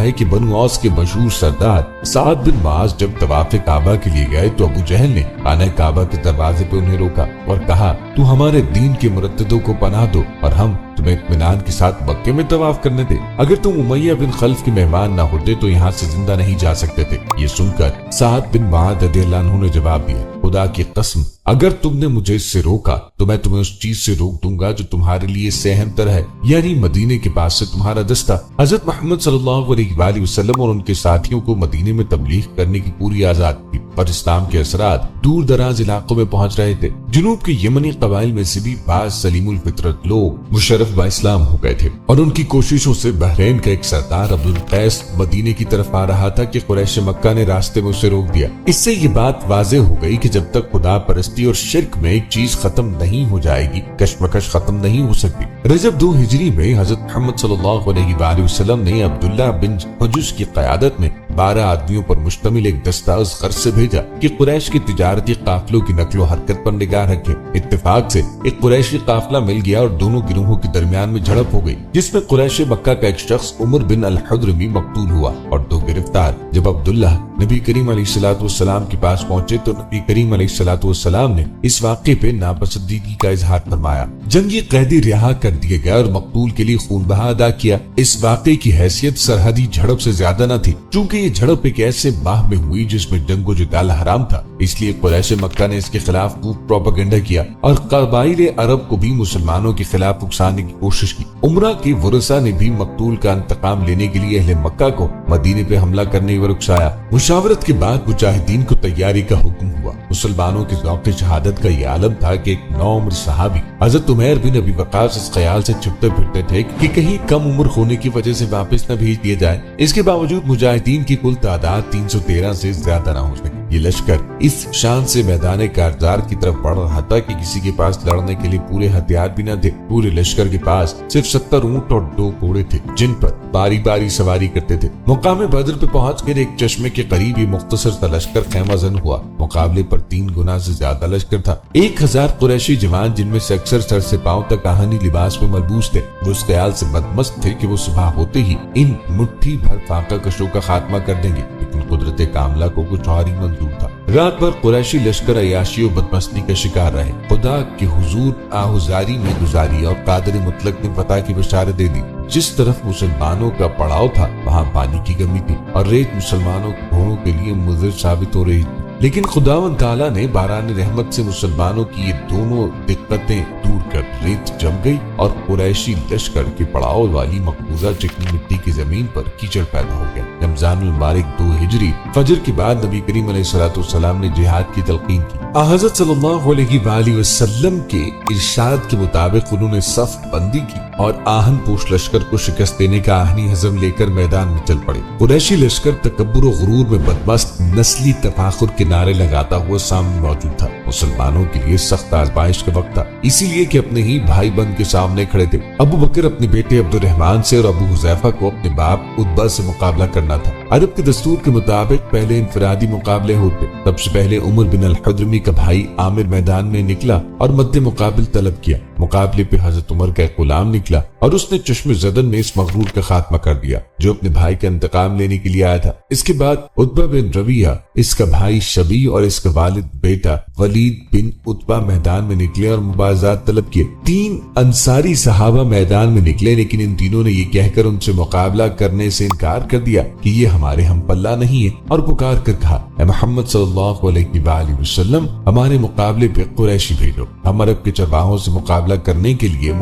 है कि बनु औस के मशहूर सरदार साद बिन मुआज़ जब तवाफ़ काबा के लिए गए तो अबू जहल ने खाना काबा के दरवाजे पे उन्हें रोका और कहा, तू हमारे दीन के मुरत्तदों को पनाह दो और हम तुम्हें इत्मीनान के साथ मक्के में तवाफ करने दे। अगर तुम उमैया बिन खल्फ के मेहमान ना होते तो यहाँ से जिंदा नहीं जा सकते थे। ये सुनकर साद बिन मुआज़ रज़ियल्लाहु अन्हु ने जवाब दिया, खुदा की कसम, अगर तुमने मुझे इससे रोका तो मैं तुम्हें उस चीज से रोक दूंगा जो तुम्हारे लिए सेहम तर है, यानी मदीने के पास से तुम्हारा दस्ता। हजरत मोहम्मद सल्लल्लाहु अलैहि वसल्लम और उनके साथियों को मदीने में तबलीग करने की पूरी आजादी थी, पर इस्लाम के असरात दूर दराज इलाकों में पहुंच रहे थे। जुनूब के यमनी कबाइल में से भी बाज सलीमुल फितरत लोग मुशर्रफ बा इस्लाम हो गए थे और उनकी कोशिशों से बहरैन का एक सरदार अब्दुल कैस मदीने की तरफ आ रहा था कि कुरैश मक्का ने रास्ते में उसे रोक दिया। इससे ये बात वाज़ेह हो गई कि जब तक खुदा परस्ती और शिर्क में एक चीज खत्म नहीं हो जाएगी, कशमकश खत्म नहीं हो सकती। रजब 2 हिजरी में हजरत मोहम्मद सल्लल्लाहु अलैहि वसल्लम ने अब्दुल्ला बिन मजुस की क़यादत में 12 आदमियों पर मुश्तमिल एक दस्ता उस गर्ज से भेजा कि कुरैश की तिजारती काफिलों की नकलो हरकत पर निगाह रखे। इत्तेफाक से एक कुरैशी काफिला मिल गया और दोनों गिरोहों के दरमियान में झड़प हो गई, जिसमें कुरैश मक्का का एक शख्स उमर बिन अल-हुद्रमी मकतूल हुआ और 2 गिरफ्तार। जब अब्दुल्ला नबी करीम अलैहिस्सलाम के पास पहुंचे तो नबी करीम अलैहिस्सलाम ने इस वाक़े पे नापसंदीगी का इजहार फरमाया। जंगी कैदी रिहा कर दिए गए और मकतूल के लिए खून बहा अदा किया। इस वाक़े की हैसियत सरहदी झड़प से ज्यादा न थी, चूंकि ये झड़प एक ऐसे माह में हुई जिसमें जंगो जिदाल हराम था, इसलिए कुरैश मक्का ने इसके खिलाफ खूब प्रोपेगेंडा किया और कबाइल अरब को भी मुसलमानों के खिलाफ उकसाने की कोशिश की। उमरा के वरसा ने भी मकतूल का इंतकाम लेने के लिए अहले मक्का को मदीने पे हमला करने पर उकसाया। मुशावरत के बाद मुजाहिदीन को तैयारी का हुक्म हुआ। मुसलमानों की ज़ौक़ शहादत का ये आलम था कि एक नौउम्र सहाबी हज़रत उमैर बिन अबी वक़ास इस ख्याल से छिपते फिरते थे कि कहीं कम उम्र होने की वजह से वापस न भेज दिए जाए। इसके बावजूद मुजाहिदीन की कुल तादाद 313 से ज्यादा न हो सकी। ये लश्कर इस शान से मैदान कारजार की तरफ बढ़ रहा था कि किसी के पास लड़ने के लिए पूरे हथियार भी न थे। पूरे लश्कर के पास सिर्फ 70 ऊंट और 2 घोड़े थे, जिन पर बारी बारी सवारी करते थे। मुकाम बदर पे पहुंचकर एक चश्मे के करीब ही मुख्तसर सा लश्कर खैमाजन हुआ। मुकाबले पर 3 गुना से ज्यादा लश्कर था। 1000 कुरैशी जवान, जिनमें से अक्सर सर से पांव तक कहानी लिबास में मलबूस थे, वो इस ख्याल से मदमस्त थे कि वो सुबह होते ही इन मुट्ठी भर फाका कशों का खात्मा कर देंगे। लेकिन कुदरत कामला को कुछ और ही मंजूर था। रात भर कुरैशी लश्कर अयाशी और बदमस्ती का शिकार रहे। खुदा के हुजूर आहुजारी में गुजारी और कादर मुतलक ने फतह की बशारत दे दी। जिस तरफ मुसलमानों का पड़ाव था वहाँ पानी की कमी थी और रेत मुसलमानों के घोड़ों के लिए मुज़र साबित हो रही थी। लेकिन खुदावंद ताला ने बारान रहमत से मुसलमानों की ये दोनों दिक्कतें दूर कर रेत जम गई और कुरैशी लश्कर के पड़ाव वाली मकबूजा चिकनी मिट्टी की जमीन पर कीचड़ पैदा हो गया। रमजानुल मुबारक 2 हिजरी फजर के बाद नबी करीम अलैहिस्सलाम ने जिहाद की तलकीन की। हज़रत सल्लल्लाहु अलैहि वसल्लम के इरशाद के मुताबिक उन्होंने सफ बंदी की और आहन पोश लश्कर को शिकस्त देने का आहनी हज़म लेकर मैदान में चल पड़े। कुरैशी लश्कर तकब्बुर और गुरूर में बदमस्त नस्ली तफाखुर के नारे लगाता हुआ सामने मौजूद था। مسلمانوں کے لیے سخت آزمائش کا وقت تھا، اسی لیے کہ اپنے ہی بھائی بند کے سامنے کھڑے تھے۔ ابو بکر اپنے بیٹے عبد الرحمن سے اور ابو حذیفہ کو اپنے باپ عتبہ سے مقابلہ کرنا تھا۔ عرب کے دستور کے مطابق پہلے انفرادی مقابلے ہوتے۔ سب سے پہلے عمر بن الحضرمی کا بھائی عامر میدان میں نکلا اور مد مقابل طلب کیا۔ مقابلے پہ حضرت عمر کا ایک غلام نکلا اور اس نے چشم زدن میں اس مغرور کا خاتمہ کر دیا جو اپنے بھائی کا انتقام لینے کے لیے آیا تھا۔ اس کے بعد عتبہ بن ربیعہ، اس کا بھائی شبی اور اس کا والد بیٹا ولید بن عتبہ میدان میں نکلے اور مبارزات طلب کیے۔ 3 انصاری صحابہ میدان میں نکلے، لیکن ان تینوں نے یہ کہہ کر ان سے مقابلہ کرنے سے انکار کر دیا کہ یہ ہمارے ہم پلہ نہیں ہے، اور پکار کر کہا، اے محمد صلی اللہ علیہ وآلہ وسلم، ہمارے مقابلے پہ قریشی بھیجو۔ ہم عرب کے چرواہوں سے مقابلہ کرنے کے لیے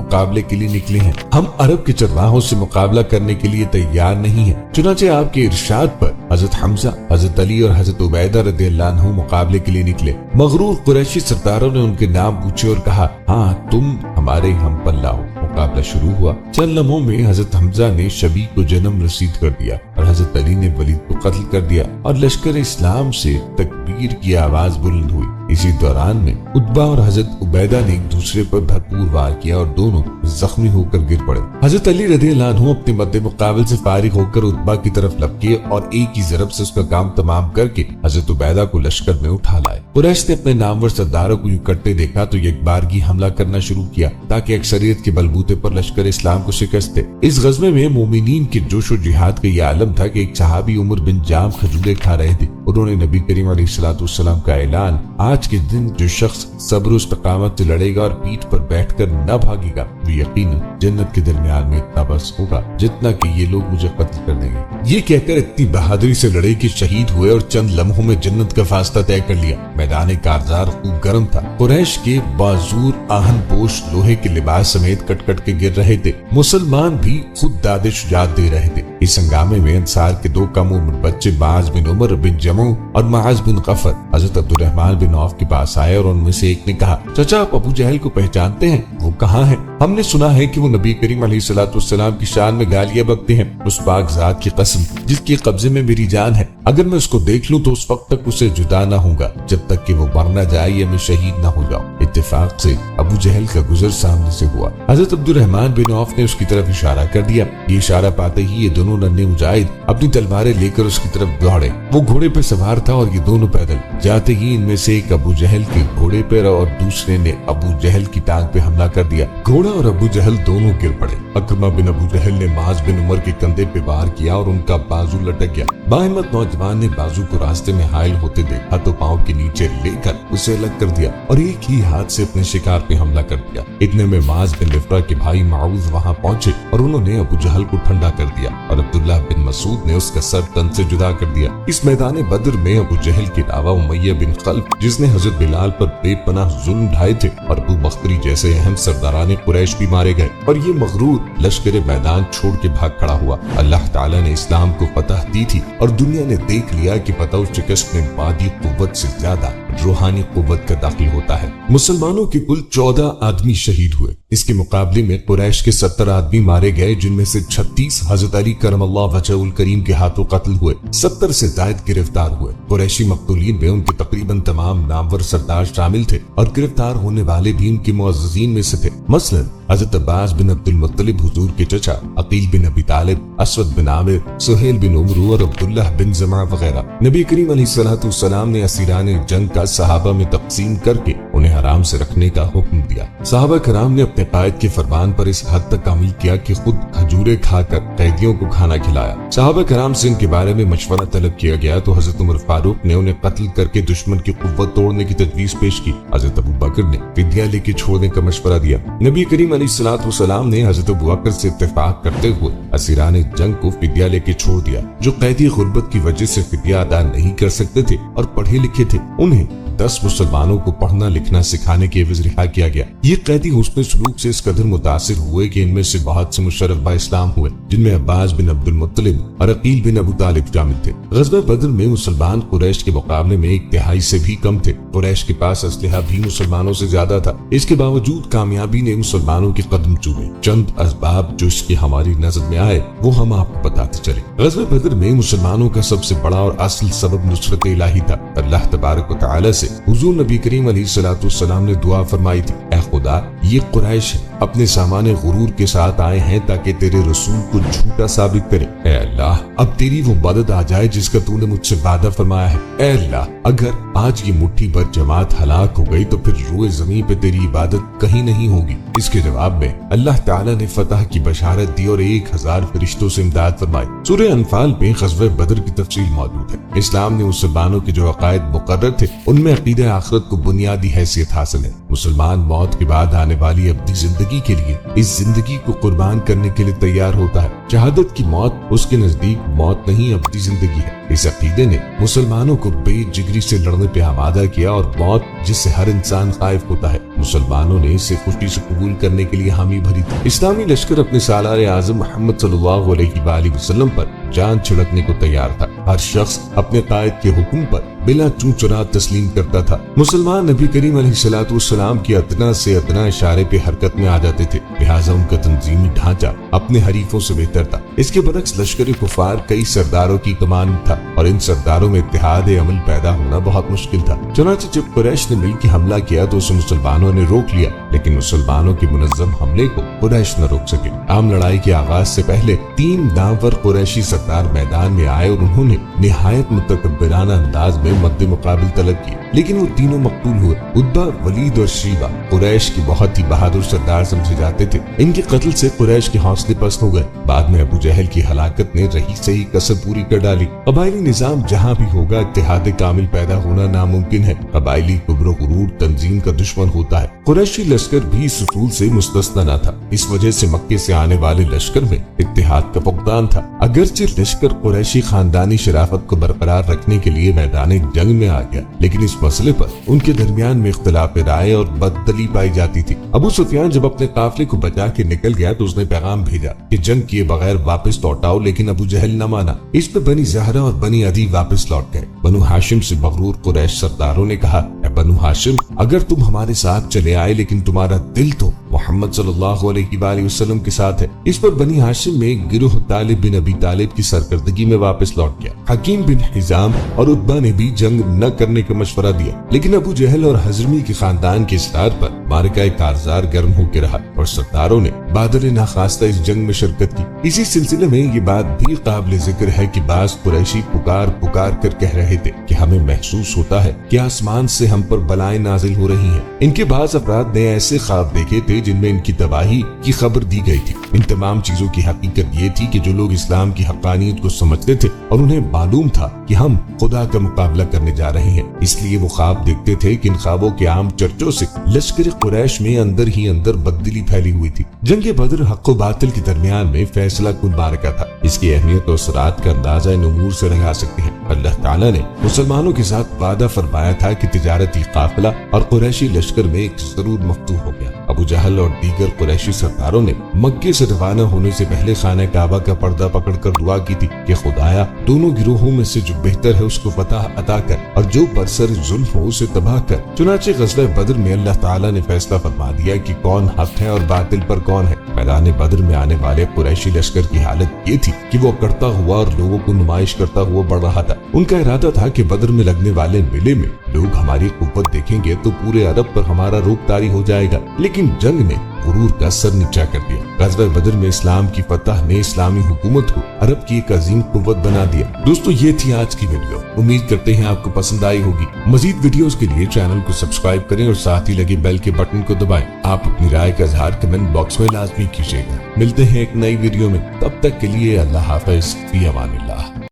نکلے ہیں، ہم عرب کے چرواہوں سے مقابلہ کرنے کے لیے تیار نہیں ہیں۔ چنانچہ آپ کے ارشاد پر حضرت حمزہ، حضرت علی اور حضرت عبیدہ رضی اللہ عنہ مقابلے کے لیے نکلے۔ مغرور قریشی سرداروں نے ان کے نام پوچھے اور کہا، ہاں تم ہمارے ہم پلہ ہو۔ مقابلہ شروع ہوا۔ چند لمحوں میں حضرت حمزہ نے شبی کو جنم رسید کر دیا اور حضرت علی نے ولید کو قتل کر دیا اور لشکر اسلام سے تکبیر کی آواز بلند ہوئی۔ اسی دوران میں عتبہ اور حضرت عبیدہ نے ایک دوسرے پر بھرپور وار کیا اور دونوں زخمی ہو کر گر پڑے۔ حضرت علی رضی اللہ عنہ اپنے مد مقابل سے فارغ ہو کر عتبہ کی طرف لپکے اور ایک ہی ضرب سے اس کا کام تمام کر کے حضرت عبیدہ کو لشکر میں اٹھا لائے۔ قریش نے اپنے نامور سرداروں کو یوں کرتے دیکھا تو یک بارگی حملہ کرنا شروع کیا تاکہ اکثریت کے بلبوتے پر لشکر اسلام کو شکست دے۔ اس غزوے میں مومنین کے جوش و جہاد کا یہ عالم تھا کہ ایک صحابی عمر بن جام کھجورے کھا رہے تھے۔ انہوں نے نبی کریم علیہ الصلوۃ والسلام کا اعلان، آج کے دن جو شخص صبر و استقامت سے لڑے گا اور پیٹھ پر بیٹھ کر نہ بھاگے گا وہ یقیناً جنت کے درمیان میں اتنا بس ہوگا جتنا کہ یہ لوگ مجھے قتل کر دیں گے۔ یہ کہہ کر اتنی بہادری سے لڑے کہ شہید ہوئے اور چند لمحوں میں جنت کا فاصلہ طے کر لیا۔ میدان کارزار خوب گرم تھا۔ قریش کے بازور آہن پوش لوہے کے لباس سمیت کٹ کٹ کے گر رہے تھے۔ مسلمان بھی خود داد شجاعت دے رہے تھے۔ اس ہنگامے میں انصار کے 2 کم عمر بچے معاذ بن عمر بن جمع اور معاذ بن غفر حضرت عبد الرحمن بن عوف کے پاس آئے اور ان میں سے ایک نے کہا، چچا آپ ابو جہل کو پہچانتے ہیں؟ وہ کہاں ہیں؟ ہم نے سنا ہے کہ وہ نبی کریم علیہ الصلوۃ والسلام کی شان میں گالیاں بکتے ہیں۔ اس پاک ذات کی قسم جس کے قبضے میں میری جان ہے، اگر میں اس کو دیکھ لوں تو اس وقت تک اسے جدا نہ ہوں گا جب تک کہ وہ مر نہ جائے یا میں شہید نہ ہو جاؤں۔ اتفاق سے ابو جہل کا گزر سامنے سے ہوا۔ حضرت عبد الرحمن بن عوف نے اس کی طرف اشارہ کر دیا۔ یہ اشارہ پاتے ہی یہ دونوں ننھے مجاہد اپنی تلواریں لے کر اس کی طرف دوڑے۔ وہ گھوڑے پہ سوار تھا اور یہ دونوں پیدل۔ جاتے ہی ان میں سے ایک ابو جہل کے گھوڑے پر اور دوسرے نے ابو جہل کی ٹانگ پہ حملہ کر دیا۔ گھوڑا اور ابو جہل دونوں گر پڑے۔ اکرمہ بن ابو جہل نے معاذ بن عمر کے کندھے پہ وار کیا اور ان کا بازو لٹک گیا۔ باہمت نوجوان نے بازو کو راستے میں حائل ہوتے دیکھا تو پاؤں کے نیچے لے کر اسے الگ کر دیا اور ایک ہی ہاتھ سے اپنے شکار پہ حملہ کر دیا۔ اتنے میں معاذ بن رفرہ کے بھائی معوذ وہاں پہنچے اور انہوں نے ابو جہل کو ٹھنڈا کر دیا اور عبداللہ بن مسعود نے اس کا سر تن سے جدا کر دیا۔ اس میدان بدر میں ابو جہل کے علاوہ امیہ بن خلف جس نے حضرت بلال پر بے پناہ ظلم ڈھائے تھے اور ابو بختری جیسے اہم سرداران قریش بھی مارے گئے اور یہ مغرور لشکر میدان چھوڑ کے بھاگ کھڑا ہوا۔ اللہ تعالیٰ نے اسلام کو فتح دی تھی اور دنیا نے دیکھ لیا کہ فتح و شکست میں مادی قوت سے زیادہ روحانی قوت کا داخل ہوتا ہے۔ مسلمانوں کے کل 14 آدمی شہید ہوئے۔ اس کے مقابلے میں قریش کے 70 آدمی مارے گئے جن میں سے 36 حضرت علی کرم اللہ وجہہ الکریم کے ہاتھوں قتل ہوئے۔ 70 سے زائد گرفتار ہوئے۔ قریشی مقتولین میں ان کے تقریباً تمام نامور سردار شامل تھے اور گرفتار ہونے والے بھی ان کے معززین میں سے تھے۔ مثلا حضرت عباس بن عبد المطلب حضور کے چچا، عقیل بن ابی طالب، اسود بن عامر، سہیل بن عمرو اور عبداللہ بن زمعہ وغیرہ۔ نبی کریم علیہ الصلوۃ والسلام نے اسیران جنگ کا صحابہ میں تقسیم کر کے انہیں حرام سے رکھنے کا حکم دیا۔ صحابہ کرام نے اپنے قائد کے فرمان پر اس حد تک عمل کیا کہ خود کھجورے کھا کر قیدیوں کو کھانا کھلایا۔ صحابہ کرام سے ان کے بارے میں مشورہ طلب کیا گیا تو حضرت عمر فاروق نے انہیں قتل کر کے دشمن کی قوت توڑنے کی تجویز پیش کی۔ حضرت ابو بکر نے فدیہ لے کے چھوڑنے کا مشورہ دیا۔ نبی کریم علیہ الصلوۃ والسلام نے حضرت ابو بکر سے اتفاق کرتے ہوئے اسیران جنگ کو فدیہ لے کے چھوڑ دیا۔ جو قیدی غربت کی وجہ سے فدیہ ادا نہیں کر سکتے تھے اور پڑھے لکھے تھے انہیں 10 مسلمانوں کو پڑھنا لکھنا سکھانے کے عوض رہا کیا گیا۔ یہ قیدی حسن سلوک سے اس قدر متاثر ہوئے کہ ان میں سے بہت سے مشرف با اسلام ہوئے جن میں عباس بن عبد المطلب اور عقیل بن ابو طالب شامل تھے۔ غزوہ بدر میں مسلمان قریش کے مقابلے میں 1/3 سے بھی کم تھے۔ قریش کے پاس اسلحہ بھی مسلمانوں سے زیادہ تھا۔ اس کے باوجود کامیابی نے مسلمانوں کے قدم چومے۔ چند اسباب جو اس کی ہماری نظر میں آئے وہ ہم آپ کو بتاتے چلے۔ غزوہ بدر میں مسلمانوں کا سب سے بڑا اور اصل سبب نصرت الہی تھا۔ اللہ تبارک و تعالی سے से हुजूर नबी करीम अलैहिस्सलाम ने दुआ फरमाई थी, ऐ खुदा ये कुरैश अपने सामाने गुरूर के साथ आए हैं ताकि तेरे रसूल को झूठा साबित करे। ऐ अल्लाह अब तेरी वो मदद आ जाए जिसका तूने मुझसे वादा फरमाया है। ऐ अल्लाह अगर आज ये मुट्ठी भर जमात हलाक हो गई तो फिर रोए जमीन पे तेरी इबादत कहीं नहीं होगी। इसके जवाब में अल्लाह ताला ने फतह की बशारत दी और 1000 फरिश्तों से इमदाद फरमाई। सूरह अनफाल में ग़ज़वे बदर की तफसील मौजूद है। इस्लाम ने मुसलमानों के जो अकायद मुकर्रर थे उनमें अक़ीदा आखिरत को बुनियादी हैसियत हासिल है। मुसलमान मौत के बाद आने वाली अब्दी जिंदगी के लिए इस जिंदगी को कुर्बान करने के लिए तैयार होता है। शहादत की मौत उसके नजदीक मौत नहीं अब्दी जिंदगी है। इस अकीदे ने मुसलमानों को बेजिगरी से लड़ने पे आमादा किया और मौत जिससे हर इंसान खाइफ होता है मुसलमानों ने इसे खुशी से कबूल करने के लिए हामी भरी थी। इस्लामी लश्कर अपने सालार आज़म मोहम्मद सल्लल्लाहु अलैहि वसल्लम पर जान छिड़कने को तैयार था। हर शख्स अपने कायद के हुक्म पर बिला चूं चुना तस्लीम करता था। मुसलमान नबी करीम अलैहिस्सलाम की अदना से अदना इशारे पे हरकत में आ जाते थे, लिहाजा उनका तंजीमी ढांचा अपने हरीफों से बेहतर था। इसके बरक्स लश्कर कुफार कई सरदारों की कमान में था और इन सरदारों में इत्तेहाद अमल पैदा होना बहुत मुश्किल था। चुनांचे जब कुरैश ने मिलकर हमला किया तो उसे मुसलमानों ने रोक लिया, लेकिन मुसलमानों के मुनज़्ज़म हमले को कुरैश न रोक सके। आम लड़ाई के आगाज से पहले 3 नामवर कुरैशी सरदार मैदान में आए और उन्होंने निहायत मुतकब्बिराना अंदाज में मद्दे मुकाबिल तलब किए, लेकिन वो तीनों मकतूल हुए। उद्बा, वलीद और शीबा कुरैश की बहुत ही बहादुर सरदार समझे जाते थे। इनके कत्ल से कुरैश के हौसले पस्त हो गए। बाद में अबू जहल की हलाकत ने रही सही कसर पूरी कर डाली। कबायली निजाम जहाँ भी होगा इत्तेहाद कामिल पैदा होना नामुमकिन है। कबायली कुब्र गुरूर तंजीम का दुश्मन होता है। कुरैशी लश्कर भी इस उसूल से मुस्तस्ना न था। इस वजह से मक्के से आने वाले लश्कर में इत्तेहाद का फुकदान था। अगरचे लश्कर कुरैशी खानदानी शराफत को बरकरार रखने के लिए मैदान जंग में आ गया, लेकिन इस मसले पर उनके दरमियान में इख्तिलाफ राय और बददली पाई जाती थी। अबू सुफियान जब अपने काफिले को बचा के निकल गया तो उसने पैगाम भेजा कि जंग किए बगैर वापस लौट आओ, लेकिन अबू जहल न माना। इस पे बनी ज़हरा और बनी अदी वापस लौट गए। बनु हाशिम से मगरूर कुरैश सरदारों ने कहा, बनु हाशिम अगर तुम हमारे साथ चले आए लेकिन तुम्हारा दिल तो मोहम्मद सल्लल्लाहु अलैहि वसल्लम के साथ है। इस पर बनी हाशिम में एक गिरोह तालिब बिन अबी तालिब की सरकर्दगी में वापस लौट गया। हकीम बिन हिजाम और उतबा ने भी जंग न करने का मशवरा दिया, लेकिन अबू जहल और हजरमी के खानदान के इसरार पर मारका कारजार गर्म होकर रहा और सरदारों ने बादल नाखास्ता इस जंग में शिरकत की। इसी सिलसिले में ये बात भी काबिल जिक्र है कि बाज कुरैशी पुकार पुकार कर कह रहे थे कि हमें महसूस होता है कि आसमान से हम पर बलाएं नाजिल हो रही हैं। इनके बाज अफराद ने ऐसे ख्वाब देखे थे जिनमें इनकी तबाही की खबर दी गई थी। इन तमाम चीजों की हकीकत ये थी कि जो लोग इस्लाम की हक्कानियत को समझते थे और उन्हें मालूम था कि हम खुदा का मुकाबला करने जा रहे हैं, इसलिए वो ख्वाब देखते थे कि इन ख्वाबों के आम चर्चों से लश्कर कुरैश में अंदर ही अंदर बददिली फैली हुई थी। जंग बदर हक व बातिल के दरमियान में फैसला कुन मारका था। इसकी अहमियत और असरात का अंदाजा इन उमूर से लगा सकते हैं। अल्लाह ताला ने मुसलमानों के साथ वादा फरमाया था कि तिजारती काफिला और कुरैशी लश्कर में एक जरूर मफ्तूह हो गया। अबू जहल और दीगर कुरैशी सरदारों ने मक्के से रवाना होने से पहले खाने काबा का पर्दा पकड़कर दुआ की थी कि खुदाया दोनों गिरोहों में से जो बेहतर है उसको फतह अता कर और जो बरसर जुल्म हो उसे तबाह कर। चुनांचे ग़ज़वे बदर में अल्लाह ताला ने फैसला फरमा दिया कि कौन हक है और बातिल पर कौन है। मैदान बदर में आने वाले कुरैशी लश्कर की हालत ये थी कि वो अकड़ता हुआ और लोगों को नुमाइश करता हुआ बढ़ रहा था। उनका इरादा था कि बदर में लगने वाले मेले में लोग हमारी कुव्वत देखेंगे तो पूरे अरब पर हमारा रूप तारी हो जाएगा, लेकिन जंग ने गुरूर का सर नीचा कर दिया। ग़ज़वा बदर में इस्लाम की फतह ने इस्लामी हुकूमत को अरब की एक अजीम कुव्वत बना दिया। दोस्तों ये थी आज की वीडियो, उम्मीद करते हैं आपको पसंद आई होगी। मजीद वीडियोस के लिए चैनल को सब्सक्राइब करें और साथ ही लगे बेल के बटन को दबाएं। आप अपनी राय का इज़हार कमेंट बॉक्स में लाजमी कीजिएगा। मिलते हैं एक नई वीडियो में, तब तक के लिए अल्लाह हाफ़िज़, फ़ी अमानिल्लाह।